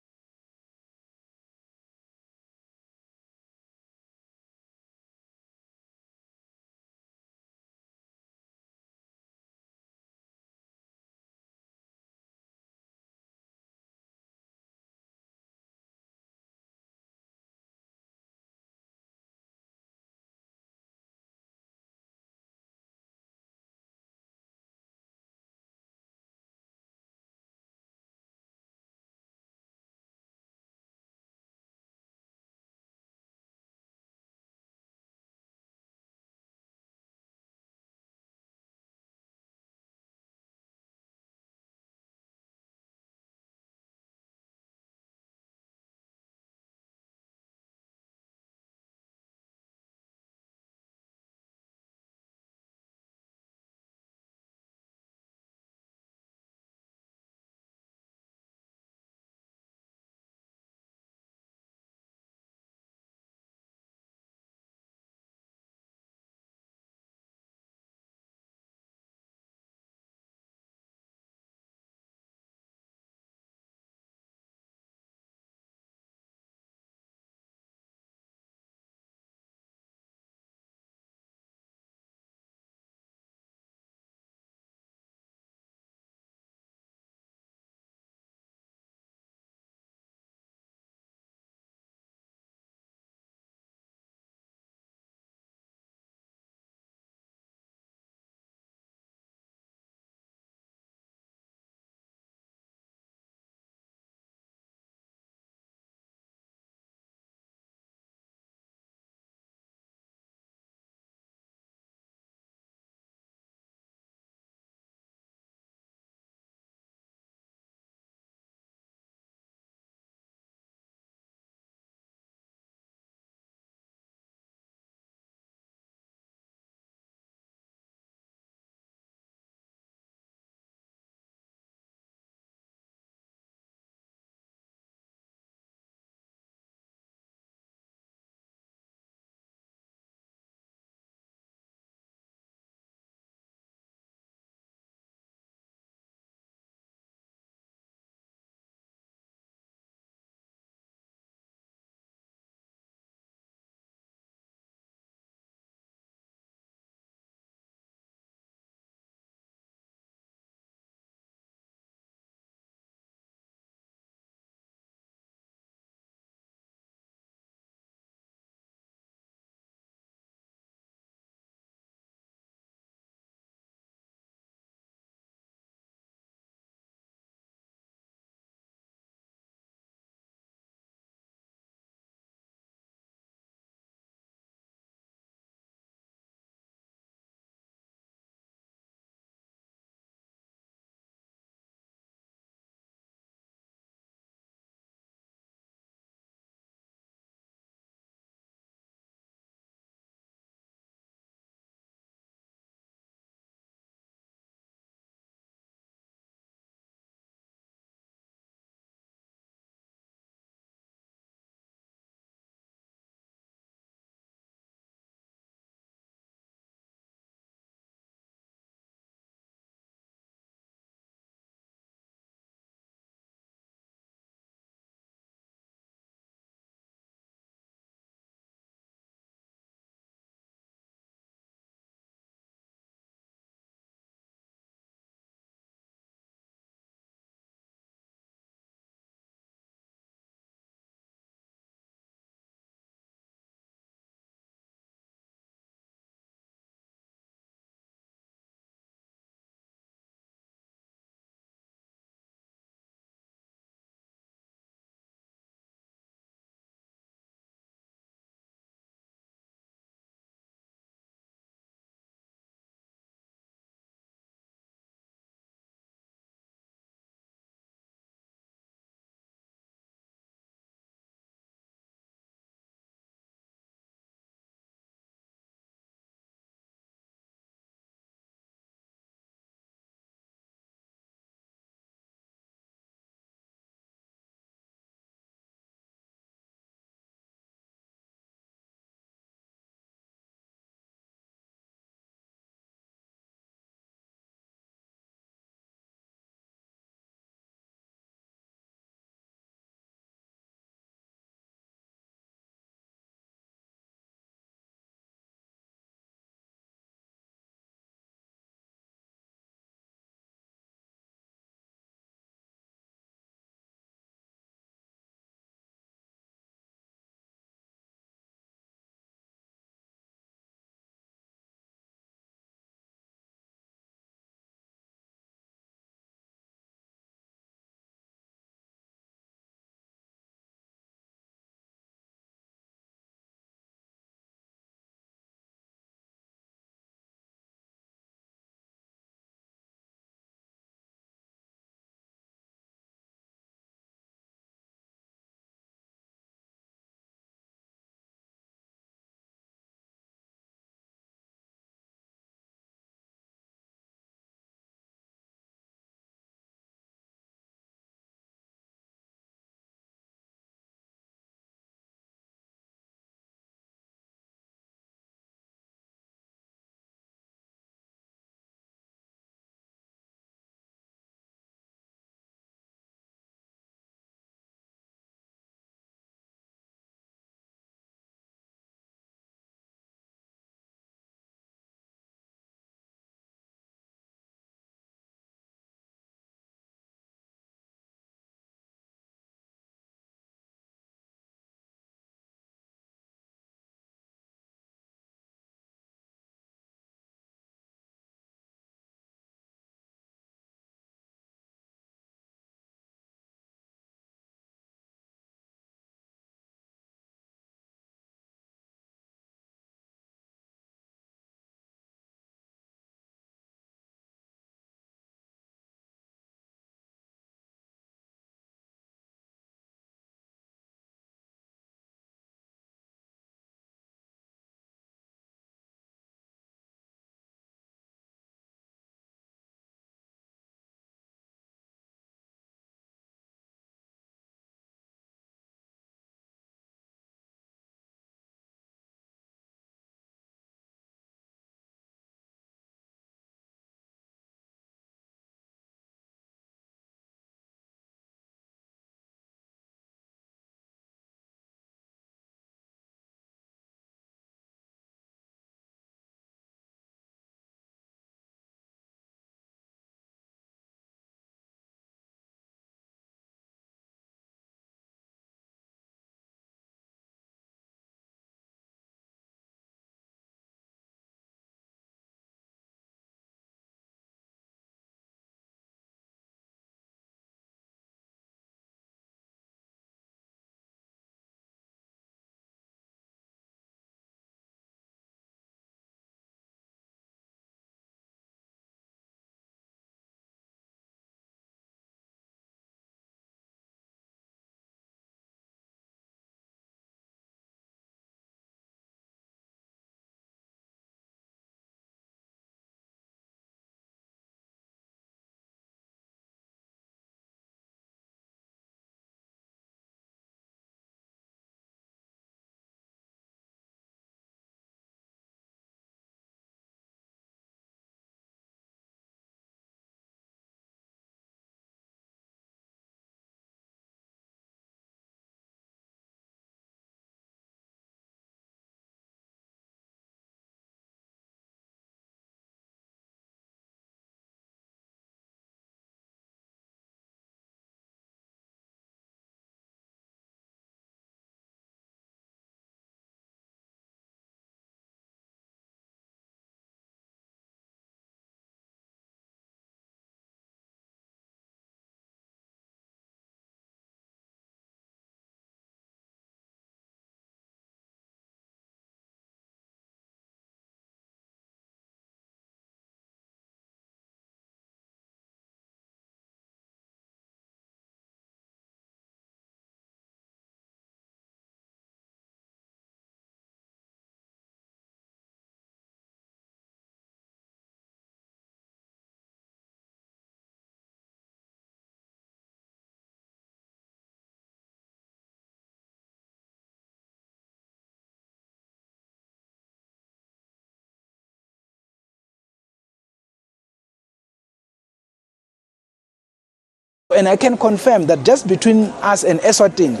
And I can confirm that just between us and Eswatini,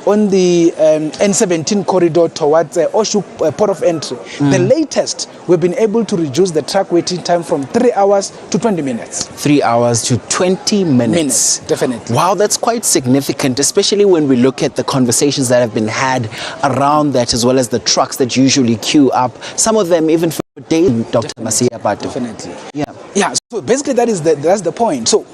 on the N17 corridor towards Oshu port of entry, the latest, we've been able to reduce the truck waiting time from 3 hours to 20 minutes. 3 hours to 20 minutes. Definitely. Wow, that's quite significant, especially when we look at the conversations that have been had around that, as well as the trucks that usually queue up, some of them even for days, Dr. Masiapato. Definitely. Yeah. Yeah, so basically that's the point. So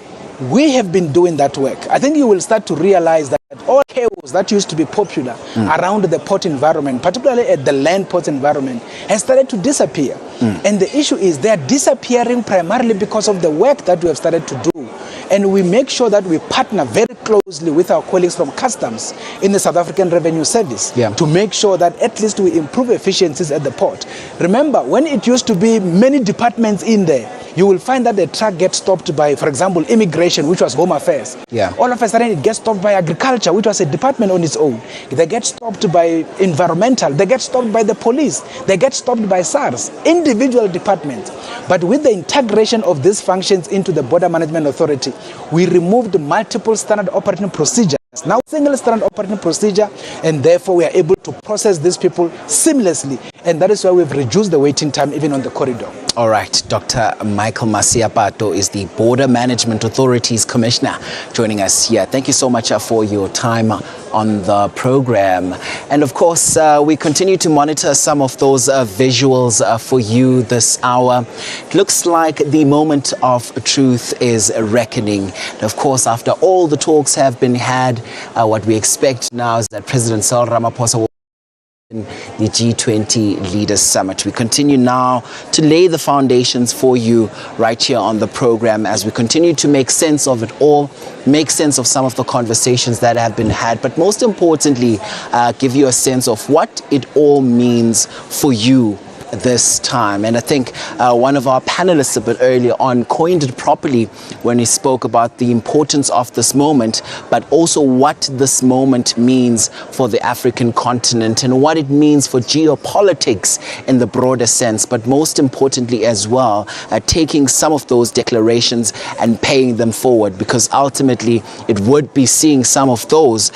we have been doing that work. I think you will start to realize that all chaos that used to be popular around the port environment, particularly at the land port environment, has started to disappear. And the issue is they are disappearing primarily because of the work that we have started to do. And we make sure that we partner very closely with our colleagues from customs in the South African Revenue Service to make sure that at least we improve efficiencies at the port. Remember, when it used to be many departments in there, you will find that the truck gets stopped by, for example, immigration, which was Home Affairs. All of a sudden, it gets stopped by agriculture, which was a department on its own. They get stopped by environmental. They get stopped by the police. They get stopped by SARS, individual departments. But with the integration of these functions into the Border Management Authority, we removed multiple standard operating procedures. Now single standard operating procedure, and therefore we are able to process these people seamlessly, and that is why we've reduced the waiting time even on the corridor. All right, Dr. Michael Masiapato is the Border Management Authority's Commissioner joining us here. Thank you so much for your time on the program. And of course, we continue to monitor some of those visuals for you this hour. It looks like the moment of truth is reckoning. And of course, after all the talks have been had, what we expect now is that President Cyril Ramaphosa will the G20 Leaders Summit. We continue now to lay the foundations for you right here on the program as we continue to make sense of it all, make sense of some of the conversations that have been had, but most importantly, give you a sense of what it all means for you this time. And I think one of our panelists a bit earlier on coined it properly when he spoke about the importance of this moment, but also what this moment means for the African continent and what it means for geopolitics in the broader sense, but most importantly as well, taking some of those declarations and paying them forward, because ultimately it would be seeing some of those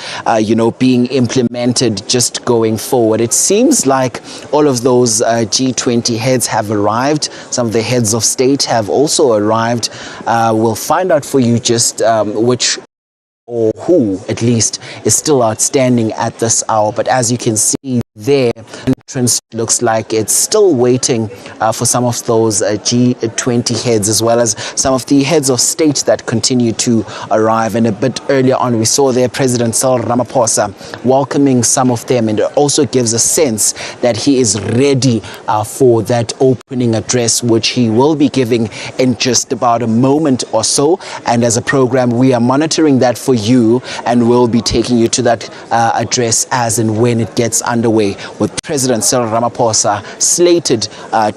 being implemented just going forward. It seems like all of those G20 heads have arrived. Some of the heads of state have also arrived. We'll find out for you just which or who at least is still outstanding at this hour. But as you can see there, entrance looks like it's still waiting for some of those G20 heads, as well as some of the heads of state that continue to arrive. And a bit earlier on, we saw there President Cyril Ramaphosa welcoming some of them, and it also gives a sense that he is ready for that opening address, which he will be giving in just about a moment or so. And as a program, we are monitoring that for you, and we'll be taking you to that address as and when it gets underway, with President Cyril Ramaphosa slated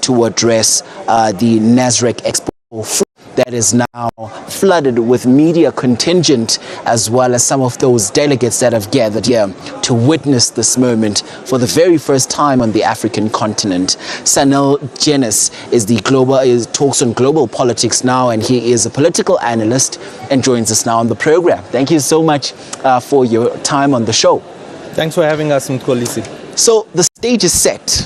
to address the Nasrec Expo that is now flooded with media contingent, as well as some of those delegates that have gathered here to witness this moment for the very first time on the African continent. Sanel Jenis talks on global politics now, and he is a political analyst and joins us now on the program. Thank you so much for your time on the show. Thanks for having us, Mkolisi. So the stage is set.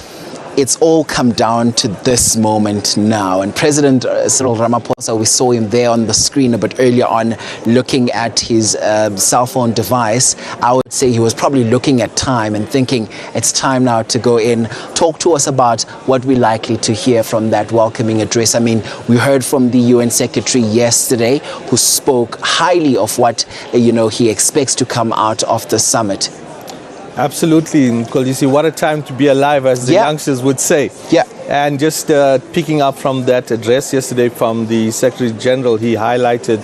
It's all come down to this moment now. And President Cyril Ramaphosa, we saw him there on the screen a bit earlier on looking at his cell phone device. I would say he was probably looking at time and thinking it's time now to go in. Talk to us about what we're likely to hear from that welcoming address. I mean, we heard from the UN Secretary yesterday, who spoke highly of what he expects to come out of the summit. Absolutely, Nkolisi. What a time to be alive, as the youngsters would say. Yeah. And just picking up from that address yesterday from the Secretary General, he highlighted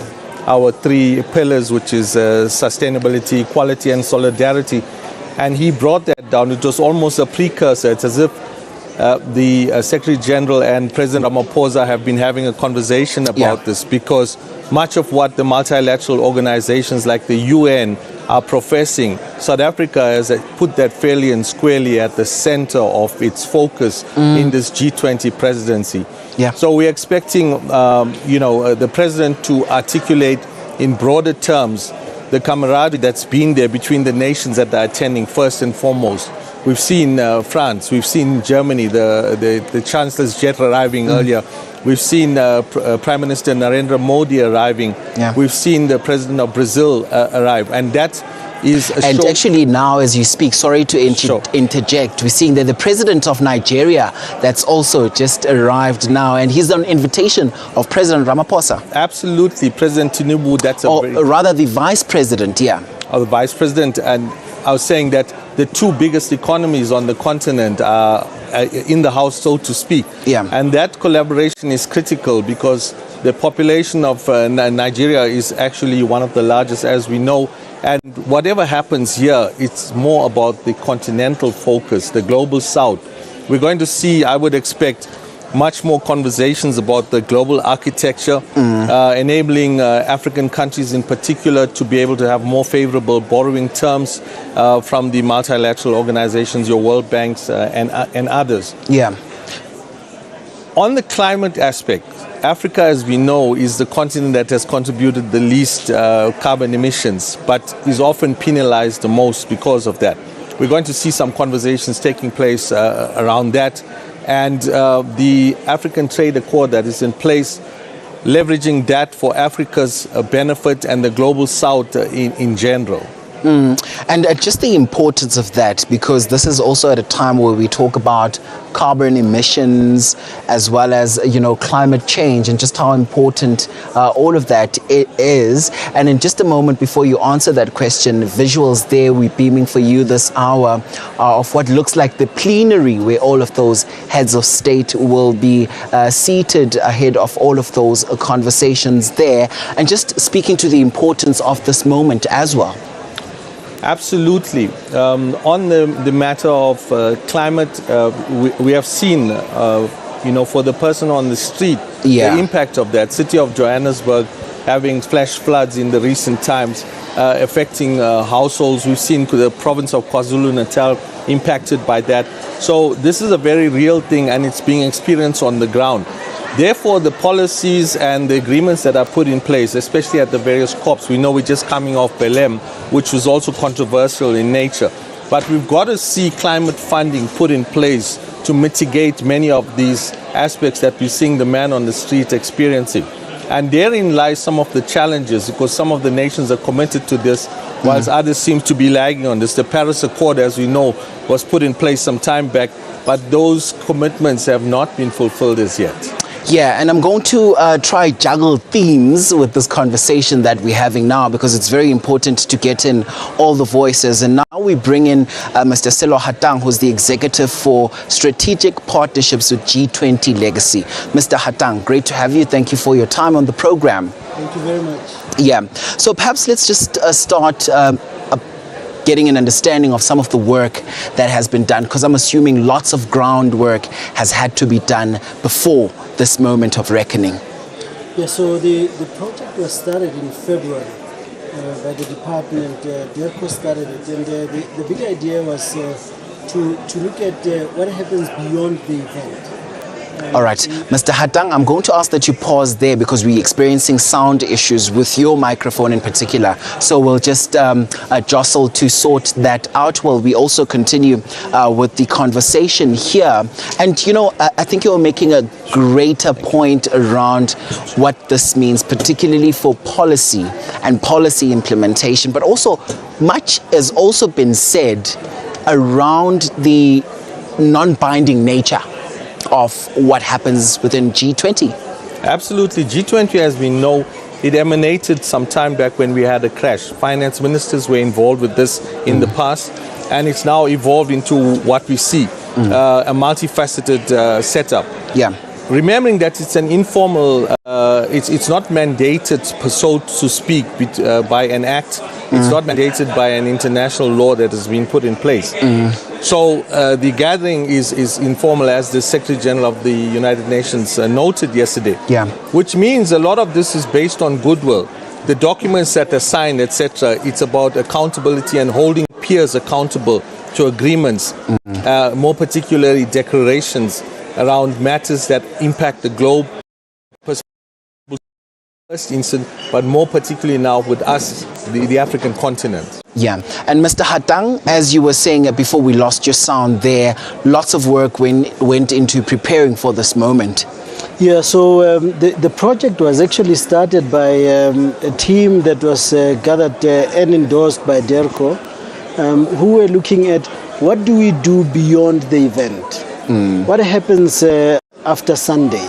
our three pillars, which is sustainability, equality, and solidarity. And he brought that down. It was almost a precursor. It's as if the Secretary General and President Ramaphosa have been having a conversation about this, because much of what the multilateral organizations like the UN are professing, South Africa has put that fairly and squarely at the center of its focus in this G20 presidency. Yeah. So we're expecting, the president to articulate in broader terms, the camaraderie that's been there between the nations that are attending first and foremost. We've seen France, we've seen Germany, the Chancellor's jet arriving earlier. We've seen Prime Minister Narendra Modi arriving. Yeah. We've seen the President of Brazil arrive. And that is a And show. actually now as you speak, sorry to Sure. interject, we're seeing that the President of Nigeria that's also just arrived now, and he's on invitation of President Ramaphosa. Absolutely, President Tinubu, that's a Or very... rather the Vice President, yeah. Of the Vice President, and I was saying that the two biggest economies on the continent are in the house, so to speak. Yeah. And that collaboration is critical because the population of Nigeria is actually one of the largest, as we know. And whatever happens here, it's more about the continental focus, the global south. We're going to see, I would expect, much more conversations about the global architecture, enabling African countries in particular to be able to have more favorable borrowing terms from the multilateral organizations, your World Banks and others. Yeah. On the climate aspect, Africa, as we know, is the continent that has contributed the least carbon emissions, but is often penalized the most because of that. We're going to see some conversations taking place around that. And the African Trade Accord that is in place, leveraging that for Africa's benefit and the global south in general. And just the importance of that, because this is also at a time where we talk about carbon emissions as well as, you know, climate change and just how important all of that is. And in just a moment before you answer that question, visuals there we're beaming for you this hour of what looks like the plenary where all of those heads of state will be seated ahead of all of those conversations there. And just speaking to the importance of this moment as well. Absolutely. On the matter of climate, we have seen, you know, for the person on the street, Yeah. the impact of that. City of Johannesburg having flash floods in the recent times, affecting households. We've seen the province of KwaZulu-Natal impacted by that. So this is a very real thing and it's being experienced on the ground. Therefore, the policies and the agreements that are put in place, especially at the various COPs, we know we're just coming off Belém, which was also controversial in nature. But we've got to see climate funding put in place to mitigate many of these aspects that we're seeing the man on the street experiencing. And therein lies some of the challenges, because some of the nations are committed to this, whilst others seem to be lagging on this. The Paris Accord, as we know, was put in place some time back, but those commitments have not been fulfilled as yet. Yeah, and I'm going to try juggle themes with this conversation that we're having now, because it's very important to get in all the voices. And now we bring in Mr. Sello Hatang, who's the executive for strategic partnerships with G20 Legacy. Mr. Hatang, great to have you. Thank you for your time on the program. Thank you very much. Yeah, so perhaps let's just start getting an understanding of some of the work that has been done, because I'm assuming lots of groundwork has had to be done before this moment of reckoning. Yeah, so the project was started in February by the department. DERCO started it, and the big idea was to look at what happens beyond the event. All right, Mr. Hatang, I'm going to ask that you pause there because we're experiencing sound issues with your microphone in particular. So we'll just jostle to sort that out while we also continue with the conversation here. And, you know, I think you're making a greater point around what this means, particularly for policy and policy implementation. But also, much has also been said around the non-binding nature of what happens within G20. Absolutely. G20, as we know, it emanated some time back when we had a crash. Finance ministers were involved with this in the past, and it's now evolved into what we see, a multifaceted setup. Yeah. Remembering that it's an informal, it's not mandated, so to speak, by an act. It's not mandated by an international law that has been put in place. So the gathering is informal, as the Secretary General of the United Nations noted yesterday. Yeah. Which means a lot of this is based on goodwill. The documents that are signed, etc., it's about accountability and holding peers accountable to agreements, more particularly declarations around matters that impact the globe, first instance, but more particularly now with us, the African continent. Yeah, and Mr. Hatang, as you were saying before we lost your sound there, lots of work went into preparing for this moment. Yeah, so the project was actually started by a team that was gathered and endorsed by DERCO, who were looking at what do we do beyond the event? What happens after Sunday?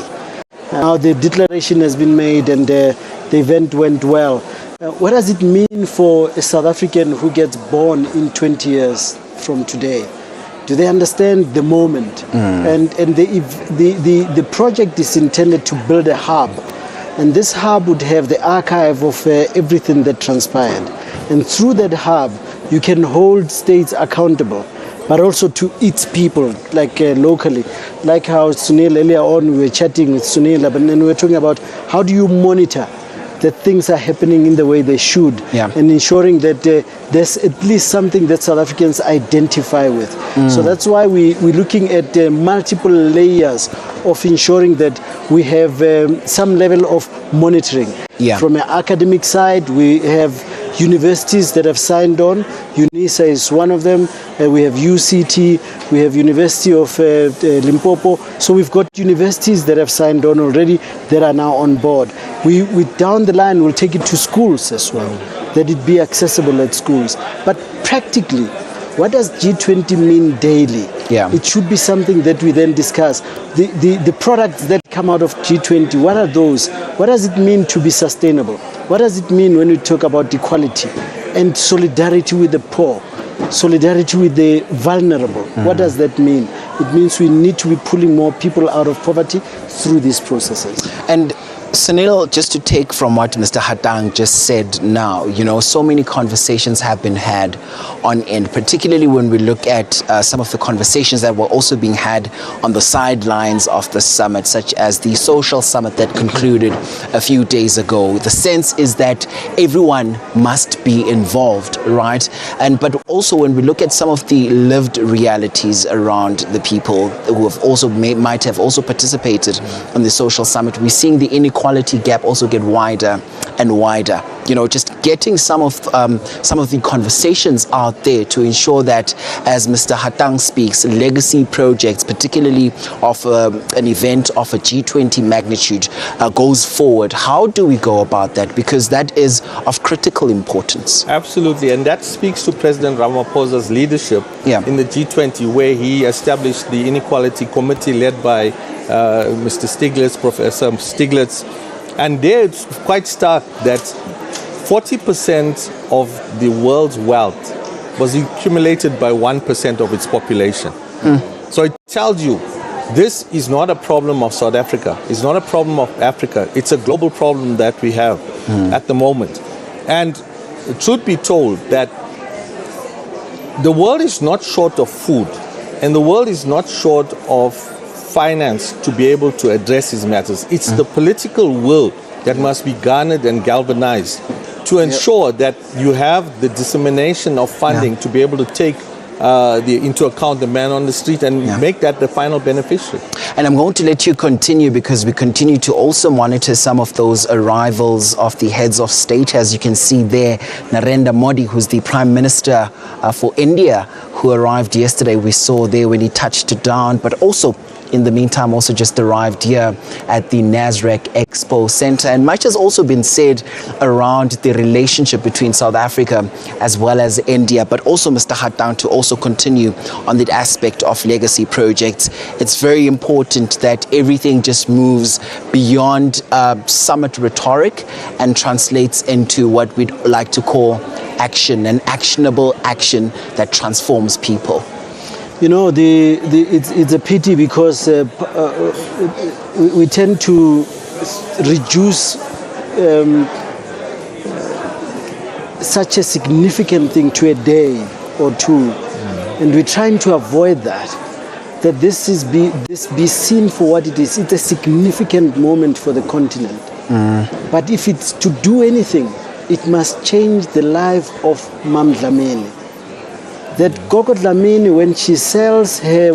Now the declaration has been made and the event went well. What does it mean for a South African who gets born in 20 years from today? Do they understand the moment? And the project is intended to build a hub. And this hub would have the archive of everything that transpired. And through that hub, you can hold states accountable, but also to its people, like locally. Like how Sunil, earlier on, we were chatting with Sunil, and we were talking about how do you monitor that things are happening in the way they should, and ensuring that there's at least something that South Africans identify with. So that's why we're looking at multiple layers of ensuring that we have some level of monitoring. From an academic side, we have universities that have signed on. UNISA is one of them. We have UCT, we have University of Limpopo. So we've got universities that have signed on already that are now on board. We down the line will take it to schools as well, that it be accessible at schools. But practically, what does G20 mean daily? It should be something that we then discuss. The products that come out of G20, what are those? What does it mean to be sustainable? What does it mean when we talk about equality and solidarity with the poor, solidarity with the vulnerable? What does that mean? It means we need to be pulling more people out of poverty through these processes. And Sunil, just to take from what Mr. Hatang just said now, you know, so many conversations have been had on end, particularly when we look at some of the conversations that were also being had on the sidelines of the summit, such as the social summit that concluded a few days ago. The sense is that everyone must be involved, right? But also when we look at some of the lived realities around the people who have also might have also participated in the social summit, we're seeing the inequality gap also get wider and wider. You know, just getting some of the conversations out there to ensure that, as Mr. Hatang speaks, legacy projects, particularly of an event of a G20 magnitude, goes forward. How do we go about that? Because that is of critical importance. Absolutely, and that speaks to President Ramaphosa's leadership in the G20, where he established the Inequality Committee led by Mr. Stiglitz, Professor Stiglitz, and there it's quite stark that 40% of the world's wealth was accumulated by 1% of its population. So it tells you this is not a problem of South Africa. It's not a problem of Africa. It's a global problem that we have at the moment. And truth be told, that the world is not short of food, and the world is not short of finance to be able to address these matters. It's the political will that must be garnered and galvanized to ensure that you have the dissemination of funding to be able to take into account the man on the street and make that the final beneficiary. And I'm going to let you continue, because we continue to also monitor some of those arrivals of the heads of state. As you can see there, Narendra Modi, who's the Prime Minister for India, who arrived yesterday. We saw there when he touched down, but also in the meantime also just arrived here at the Nasrec Expo Center. And much has also been said around the relationship between South Africa as well as India, but also Mr. Hatang to also continue on that aspect of legacy projects. It's very important that everything just moves beyond summit rhetoric and translates into what we'd like to call action, and actionable action that transforms people. You know, it's a pity, because we tend to reduce such a significant thing to a day or two, and we're trying to avoid that. That this be seen for what it is. It's a significant moment for the continent. But if it's to do anything, it must change the life of Mam Dlamini. That Gogo Dlamini, when she sells her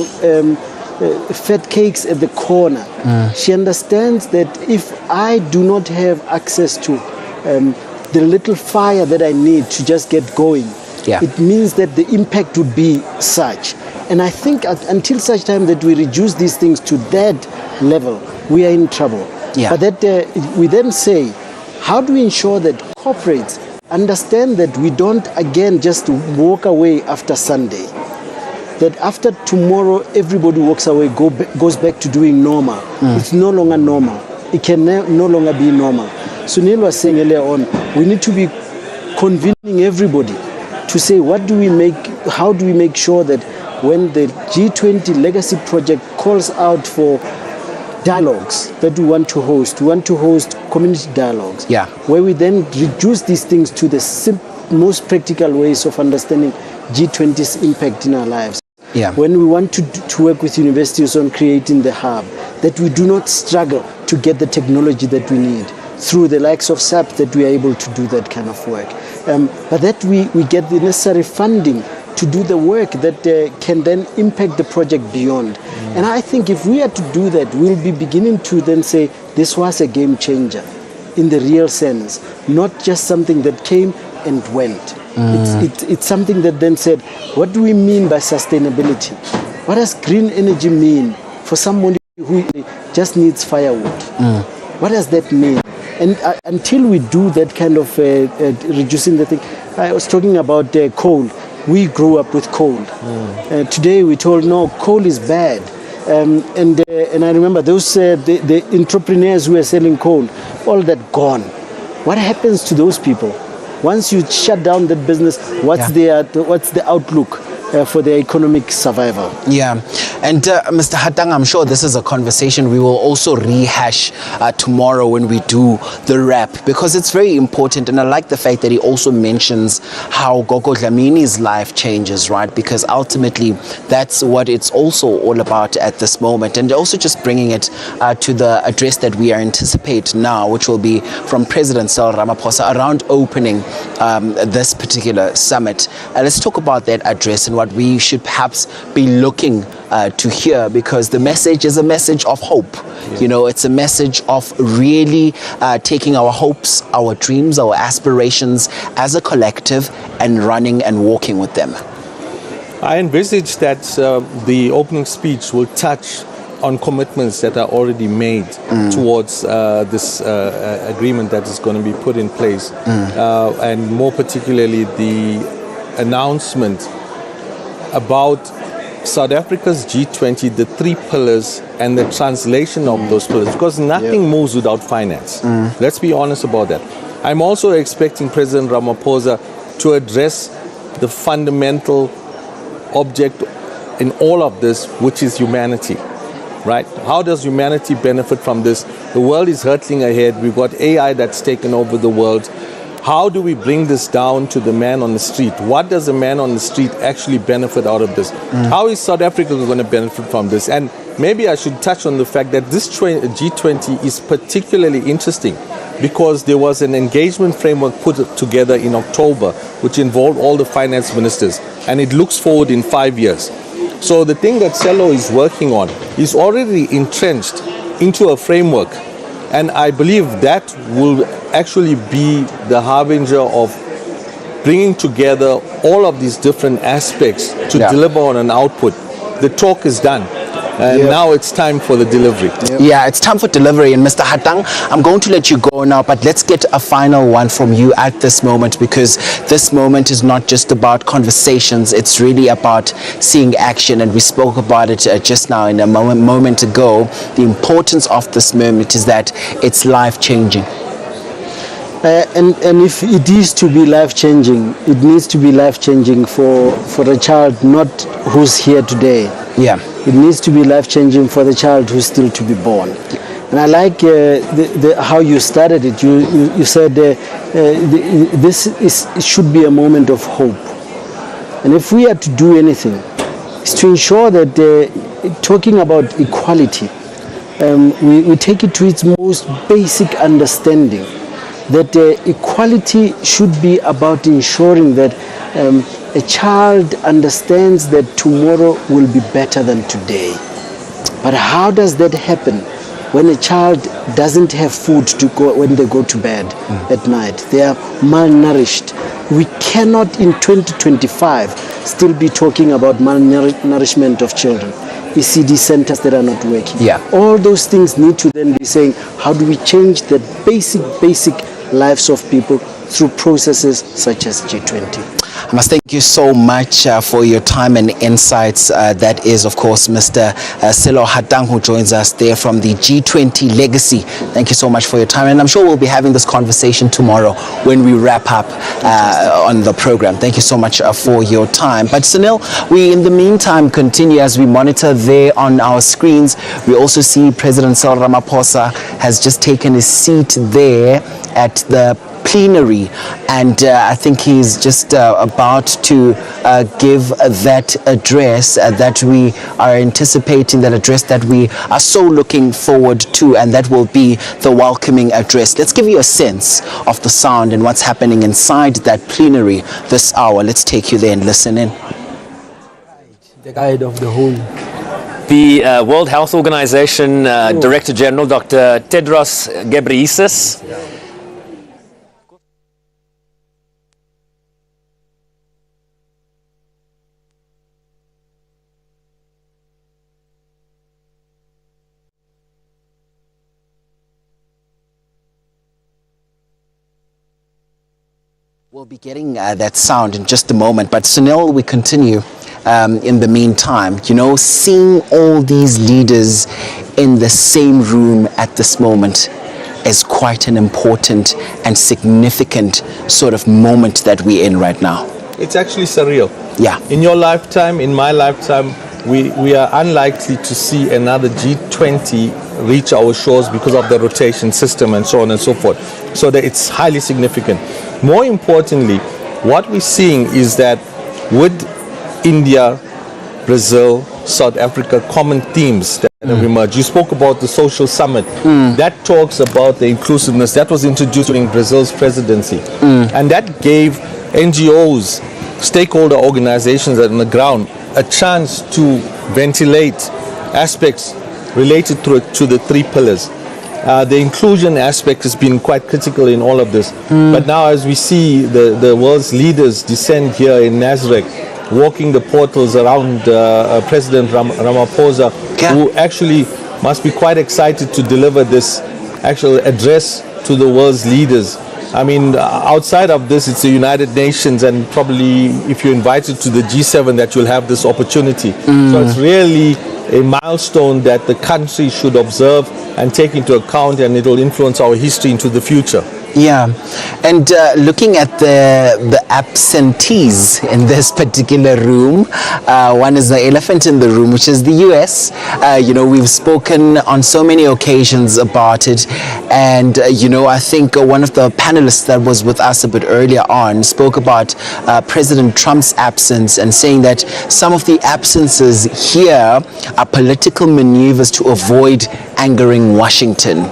fat cakes at the corner. She understands that if I do not have access to the little fire that I need to just get going, it means that the impact would be such. And I think until such time that we reduce these things to that level, we are in trouble. But that we then say, how do we ensure that corporates understand that we don't again just walk away after Sunday? That after tomorrow, everybody walks away, goes back to doing normal. It's no longer normal. It can no longer be normal. Sunil was saying earlier on, we need to be convening everybody to say, how do we make sure that when the G20 legacy project calls out for dialogues that we want to host community dialogues, where we then reduce these things to the most practical ways of understanding G20's impact in our lives. When we want to work with universities on creating the hub, that we do not struggle to get the technology that we need through the likes of SAP, that we are able to do that kind of work. But that we get the necessary funding to do the work that can then impact the project beyond. And I think if we are to do that, we'll be beginning to then say, this was a game changer in the real sense, not just something that came and went. It's something that then said, what do we mean by sustainability? What does green energy mean for somebody who just needs firewood? What does that mean? And until we do that kind of reducing the thing, I was talking about coal. We grew up with coal. Today we're told, no, coal is bad. And I remember those the entrepreneurs who were selling coal, all that gone. What happens to those people? Once you shut down that business, what's the outlook for their economic survival? And Mr. Hatang, I'm sure this is a conversation we will also rehash tomorrow when we do the wrap, because it's very important. And I like the fact that he also mentions how Gogo Dlamini's life changes, right? Because ultimately that's what it's also all about at this moment. And also just bringing it to the address that we are anticipating now, which will be from President Cyril Ramaphosa around opening this particular summit. Let's talk about that address and what we should perhaps be looking to hear, because the message is a message of hope. You know, it's a message of really taking our hopes, our dreams, our aspirations as a collective and running and walking with them. I envisage that the opening speech will touch on commitments that are already made towards this agreement that is going to be put in place, and more particularly the announcement about South Africa's G20, the 3 pillars and the translation of those pillars, because nothing moves without finance. Let's be honest about that. I'm also expecting President Ramaphosa to address the fundamental object in all of this, which is humanity, right? How does humanity benefit from this? The world is hurtling ahead. We've got AI that's taken over the world. How do we bring this down to the man on the street? What does the man on the street actually benefit out of this? How is South Africa going to benefit from this? And maybe I should touch on the fact that this G20 is particularly interesting because there was an engagement framework put together in October, which involved all the finance ministers, and it looks forward in 5 years. So the thing that Cello is working on is already entrenched into a framework. And I believe that will actually be the harbinger of bringing together all of these different aspects to deliver on an output. The talk is done. And now it's time for the delivery. Yeah, it's time for delivery. And Mr. Hatang, I'm going to let you go now, but let's get a final one from you at this moment, because this moment is not just about conversations. It's really about seeing action. And we spoke about it just now in a moment ago. The importance of this moment is that it's life-changing. And if it is to be life-changing, it needs to be life-changing for a child not who's here today. It needs to be life-changing for the child who's still to be born. And I like how you started it. You said it should be a moment of hope. And if we are to do anything, it's to ensure that talking about equality, we take it to its most basic understanding, that equality should be about ensuring that a child understands that tomorrow will be better than today. But how does that happen when a child doesn't have food to go when they go to bed at night? They are malnourished. We cannot in 2025 still be talking about malnourishment of children. ECD centers that are not working. Yeah. All those things need to then be saying, how do we change the basic lives of people through processes such as G20? I must thank you so much for your time and insights. That is, of course, Mr. Sello Hatang, who joins us there from the G20 Legacy. Thank you so much for your time. And I'm sure we'll be having this conversation tomorrow when we wrap up on the program. Thank you so much for your time. But Sunil, we in the meantime continue as we monitor there on our screens. We also see President Cyril Ramaphosa has just taken his seat there at the plenary, and I think he's just about to give that address that we are anticipating, that address that we are so looking forward to, and that will be the welcoming address. Let's give you a sense of the sound and what's happening inside that plenary this hour. Let's take you there and listen in. The guide of the whole. The World Health Organization Director General, Dr. Tedros Ghebreyesus, We'll be getting that sound in just a moment, but Sunil, we continue in the meantime. You know, seeing all these leaders in the same room at this moment is quite an important and significant sort of moment that we're in right now. It's actually surreal. Yeah. In your lifetime, in my lifetime, we are unlikely to see another G20 reach our shores because of the rotation system and so on and so forth. So that it's highly significant. More importantly, what we're seeing is that with India, Brazil, South Africa, common themes that have emerged. You spoke about the social summit. That talks about the inclusiveness that was introduced during Brazil's presidency. And that gave NGOs, stakeholder organizations on the ground, a chance to ventilate aspects related to the three pillars. The inclusion aspect has been quite critical in all of this. But now as we see the world's leaders descend here in Nazareth, walking the portals around President Ramaphosa, who actually must be quite excited to deliver this actual address to the world's leaders. I mean, outside of this, it's the United Nations, and probably if you're invited to the G7 that you'll have this opportunity. So it's really a milestone that the country should observe and take into account, and it will influence our history into the future. Yeah, and looking at the absentees in this particular room, one is the elephant in the room, which is the US. You know, we've spoken on so many occasions about it, and you know, I think one of the panelists that was with us a bit earlier on spoke about President Trump's absence and saying that some of the absences here are political maneuvers to avoid angering Washington.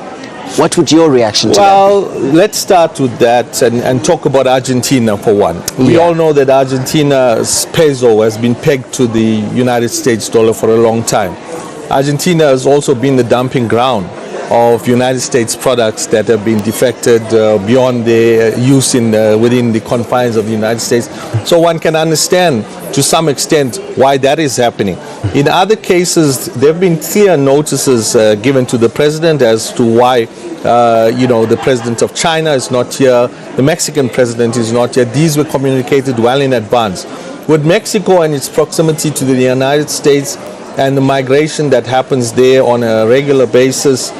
What would your reaction to that be? Well, let's start with that and talk about Argentina for one. We all know that Argentina's peso has been pegged to the United States dollar for a long time. Argentina has also been the dumping ground of United States products that have been defected beyond their use within the confines of the United States. So one can understand to some extent why that is happening. In other cases, there have been clear notices given to the president as to why you know, the president of China is not here, the Mexican president is not here. These were communicated well in advance. With Mexico and its proximity to the United States and the migration that happens there on a regular basis,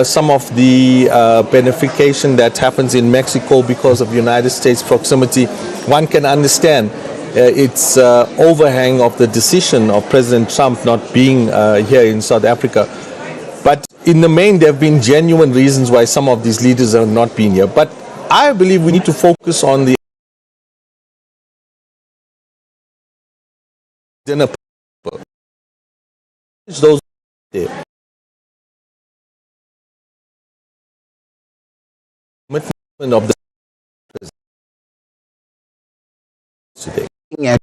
some of the benefication that happens in Mexico because of United States proximity, one can understand its overhang of the decision of President Trump not being here in South Africa. But in the main, there have been genuine reasons why some of these leaders have not been here. But I believe we need to focus on the dinner. Those there. Commitment of the today. At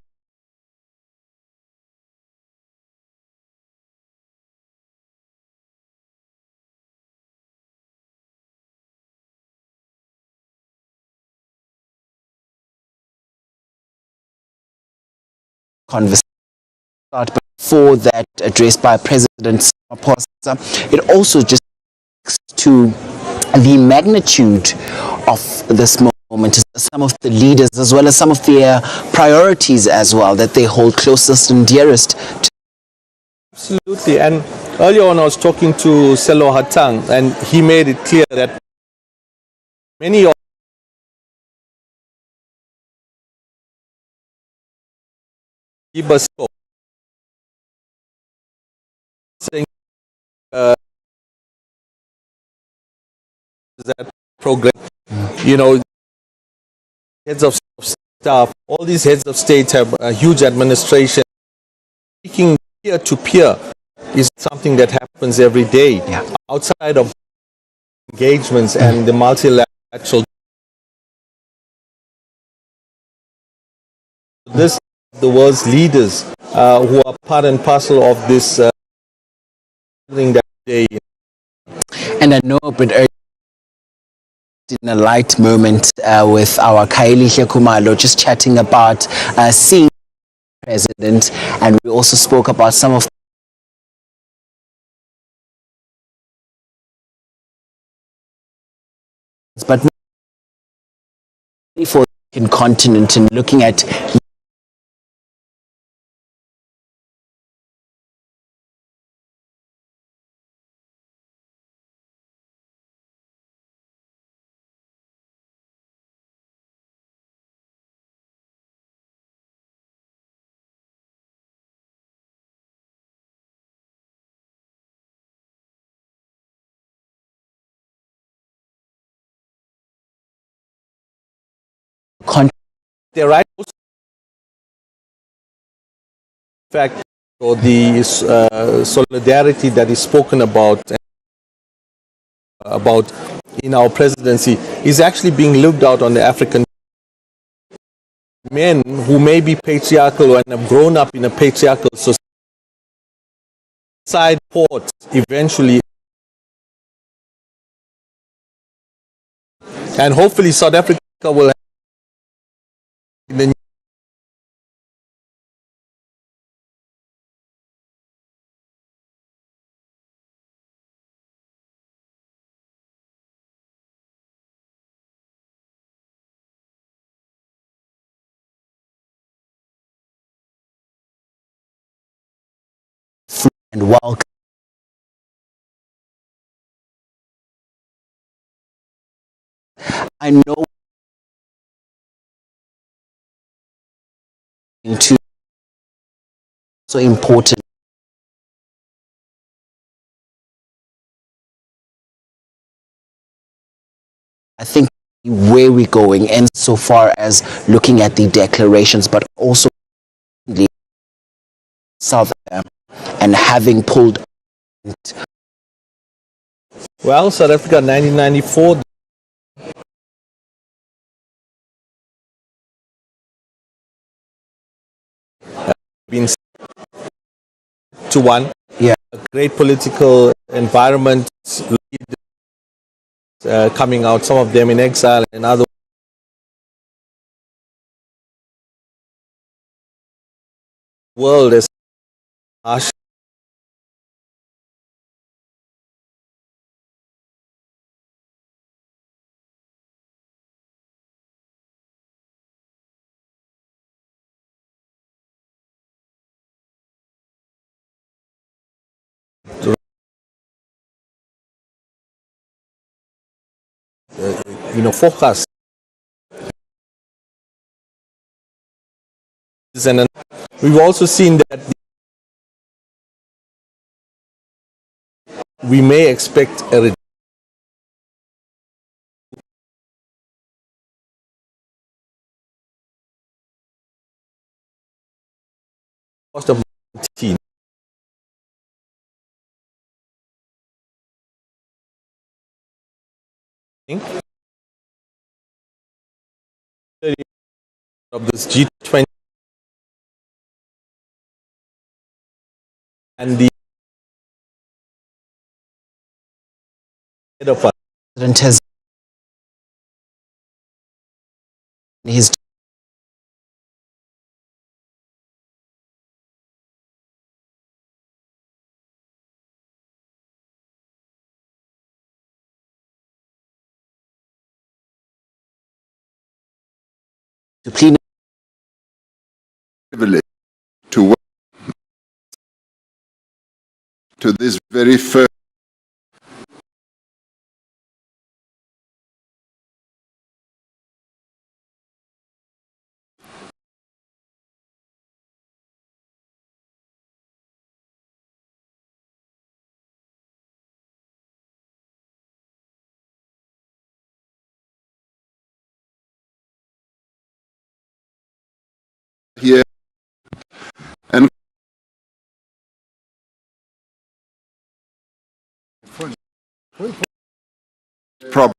conversation. But before that address by President Ramaphosa, it also just speaks to the magnitude of this moment, some of the leaders as well as some of their priorities as well that they hold closest and dearest to. Absolutely. And earlier on I was talking to Selo Hatang, and he made it clear that many of give us hope, saying that progress, heads of staff, all these heads of state have a huge administration. Speaking peer to peer is something that happens every day. Yeah. Outside of engagements and the multilateral, this the world's leaders who are part and parcel of this thing that day. And I know, but in a light moment with our Kaili Kumalo just chatting about seeing the president, and we also spoke about some of but for the continent and looking at They're right. In fact, or the solidarity that is spoken about in our presidency is actually being lived out on the African men who may be patriarchal and have grown up in a patriarchal society. Side ports eventually, and hopefully South Africa will have the and welcome. I know to so important. I think where we're going, and so far as looking at the declarations, but also South Africa and having pulled. Well, South Africa 1994 been to one. Yeah. A great political environment, coming out, some of them in exile and other world as harsh. Focus. And we've also seen that we may expect a cost of 19 of this G20 and the head of President has his to clean privilege to work to this very first here and problem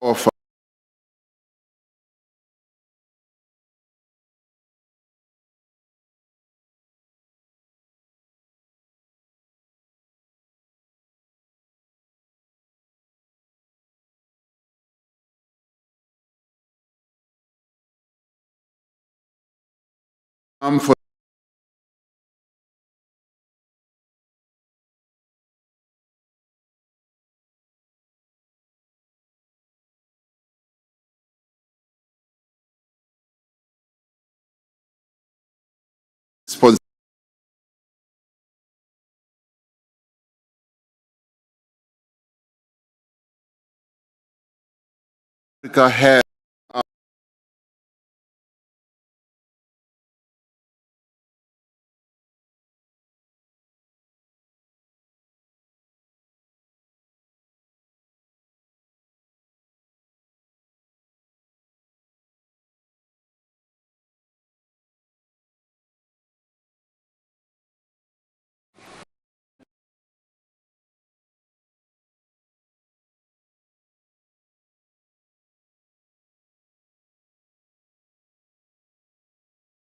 of for responsibility Africa has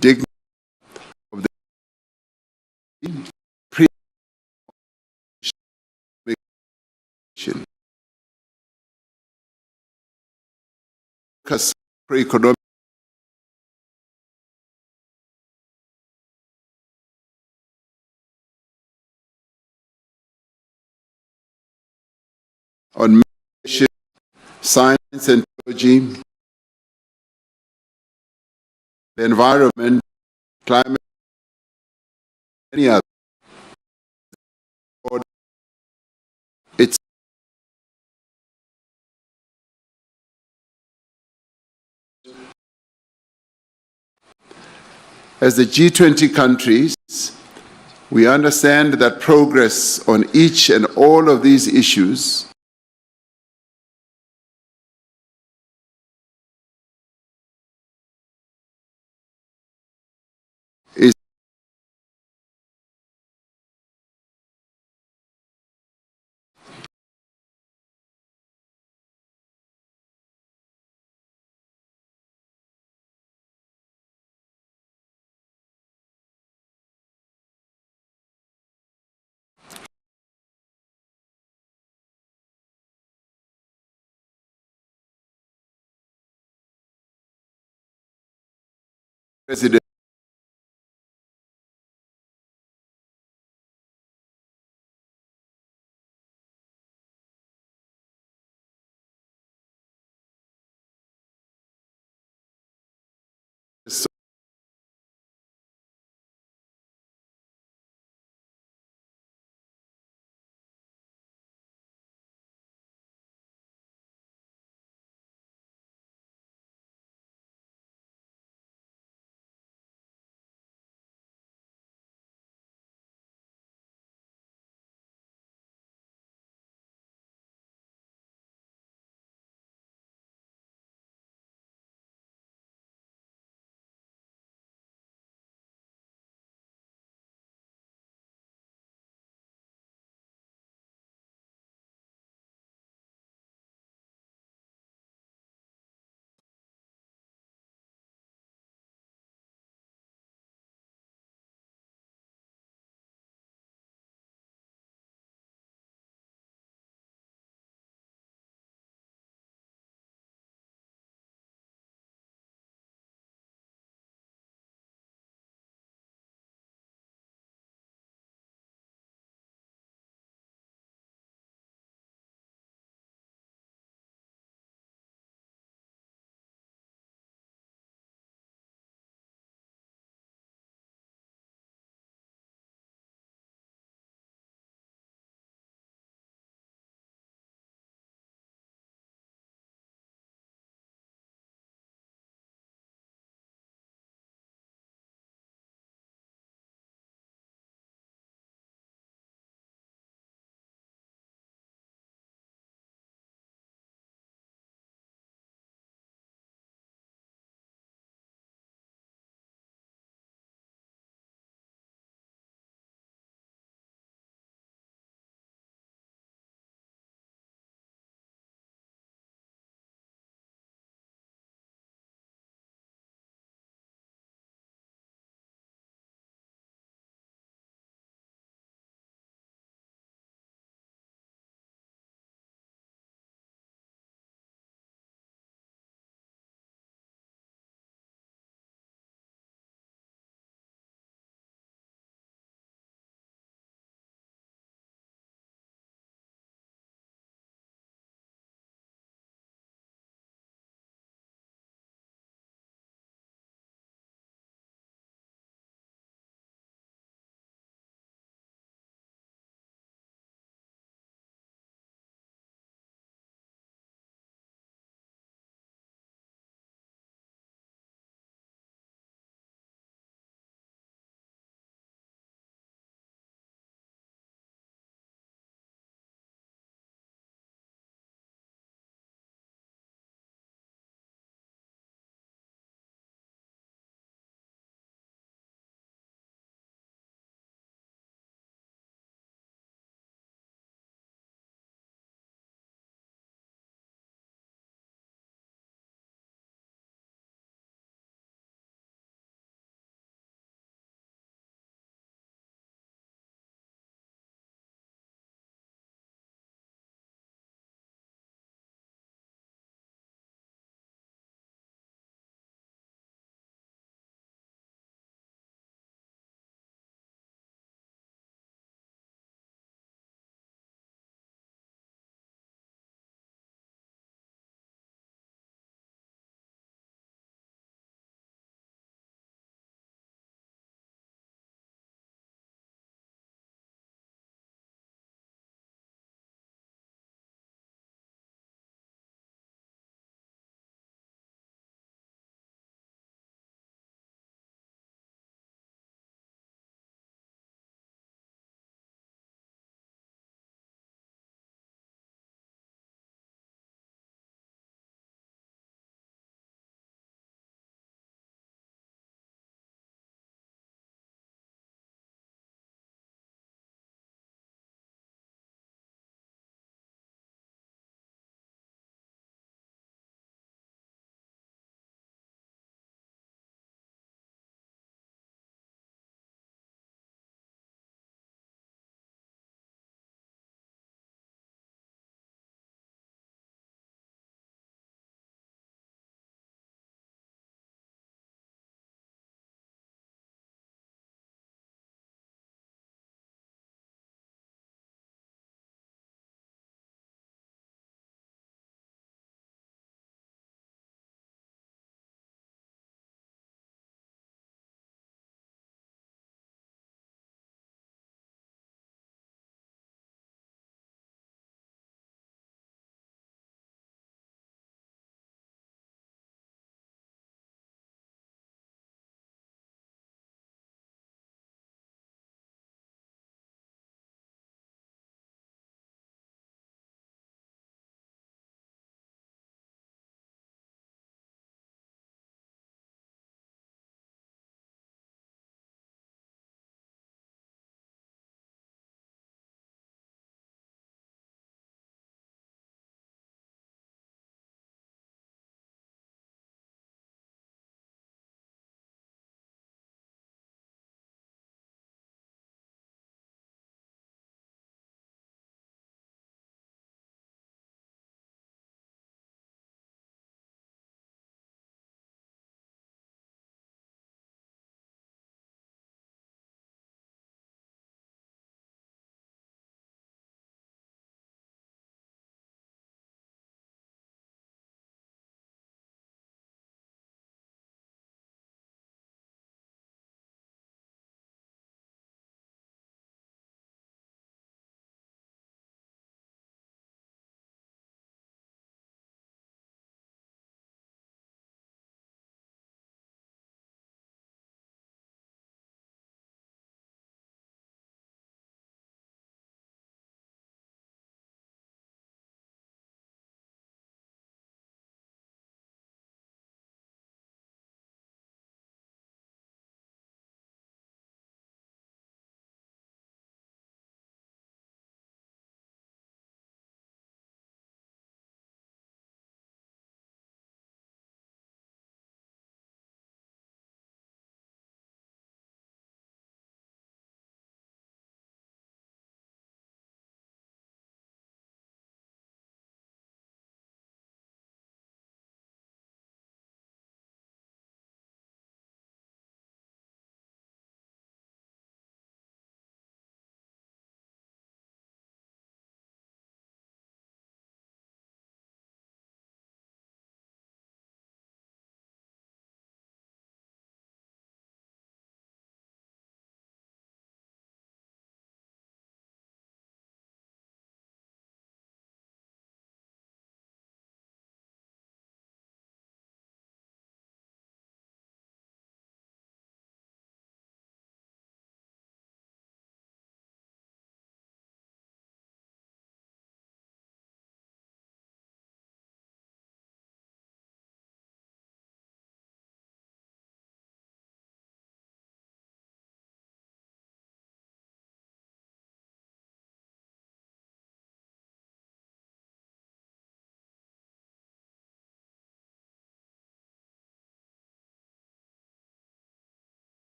dignity of the pre-nation focus for economic on mediation, science and technology, the environment, climate, and any other. It's as the G20 countries, we understand that progress on each and all of these issues is President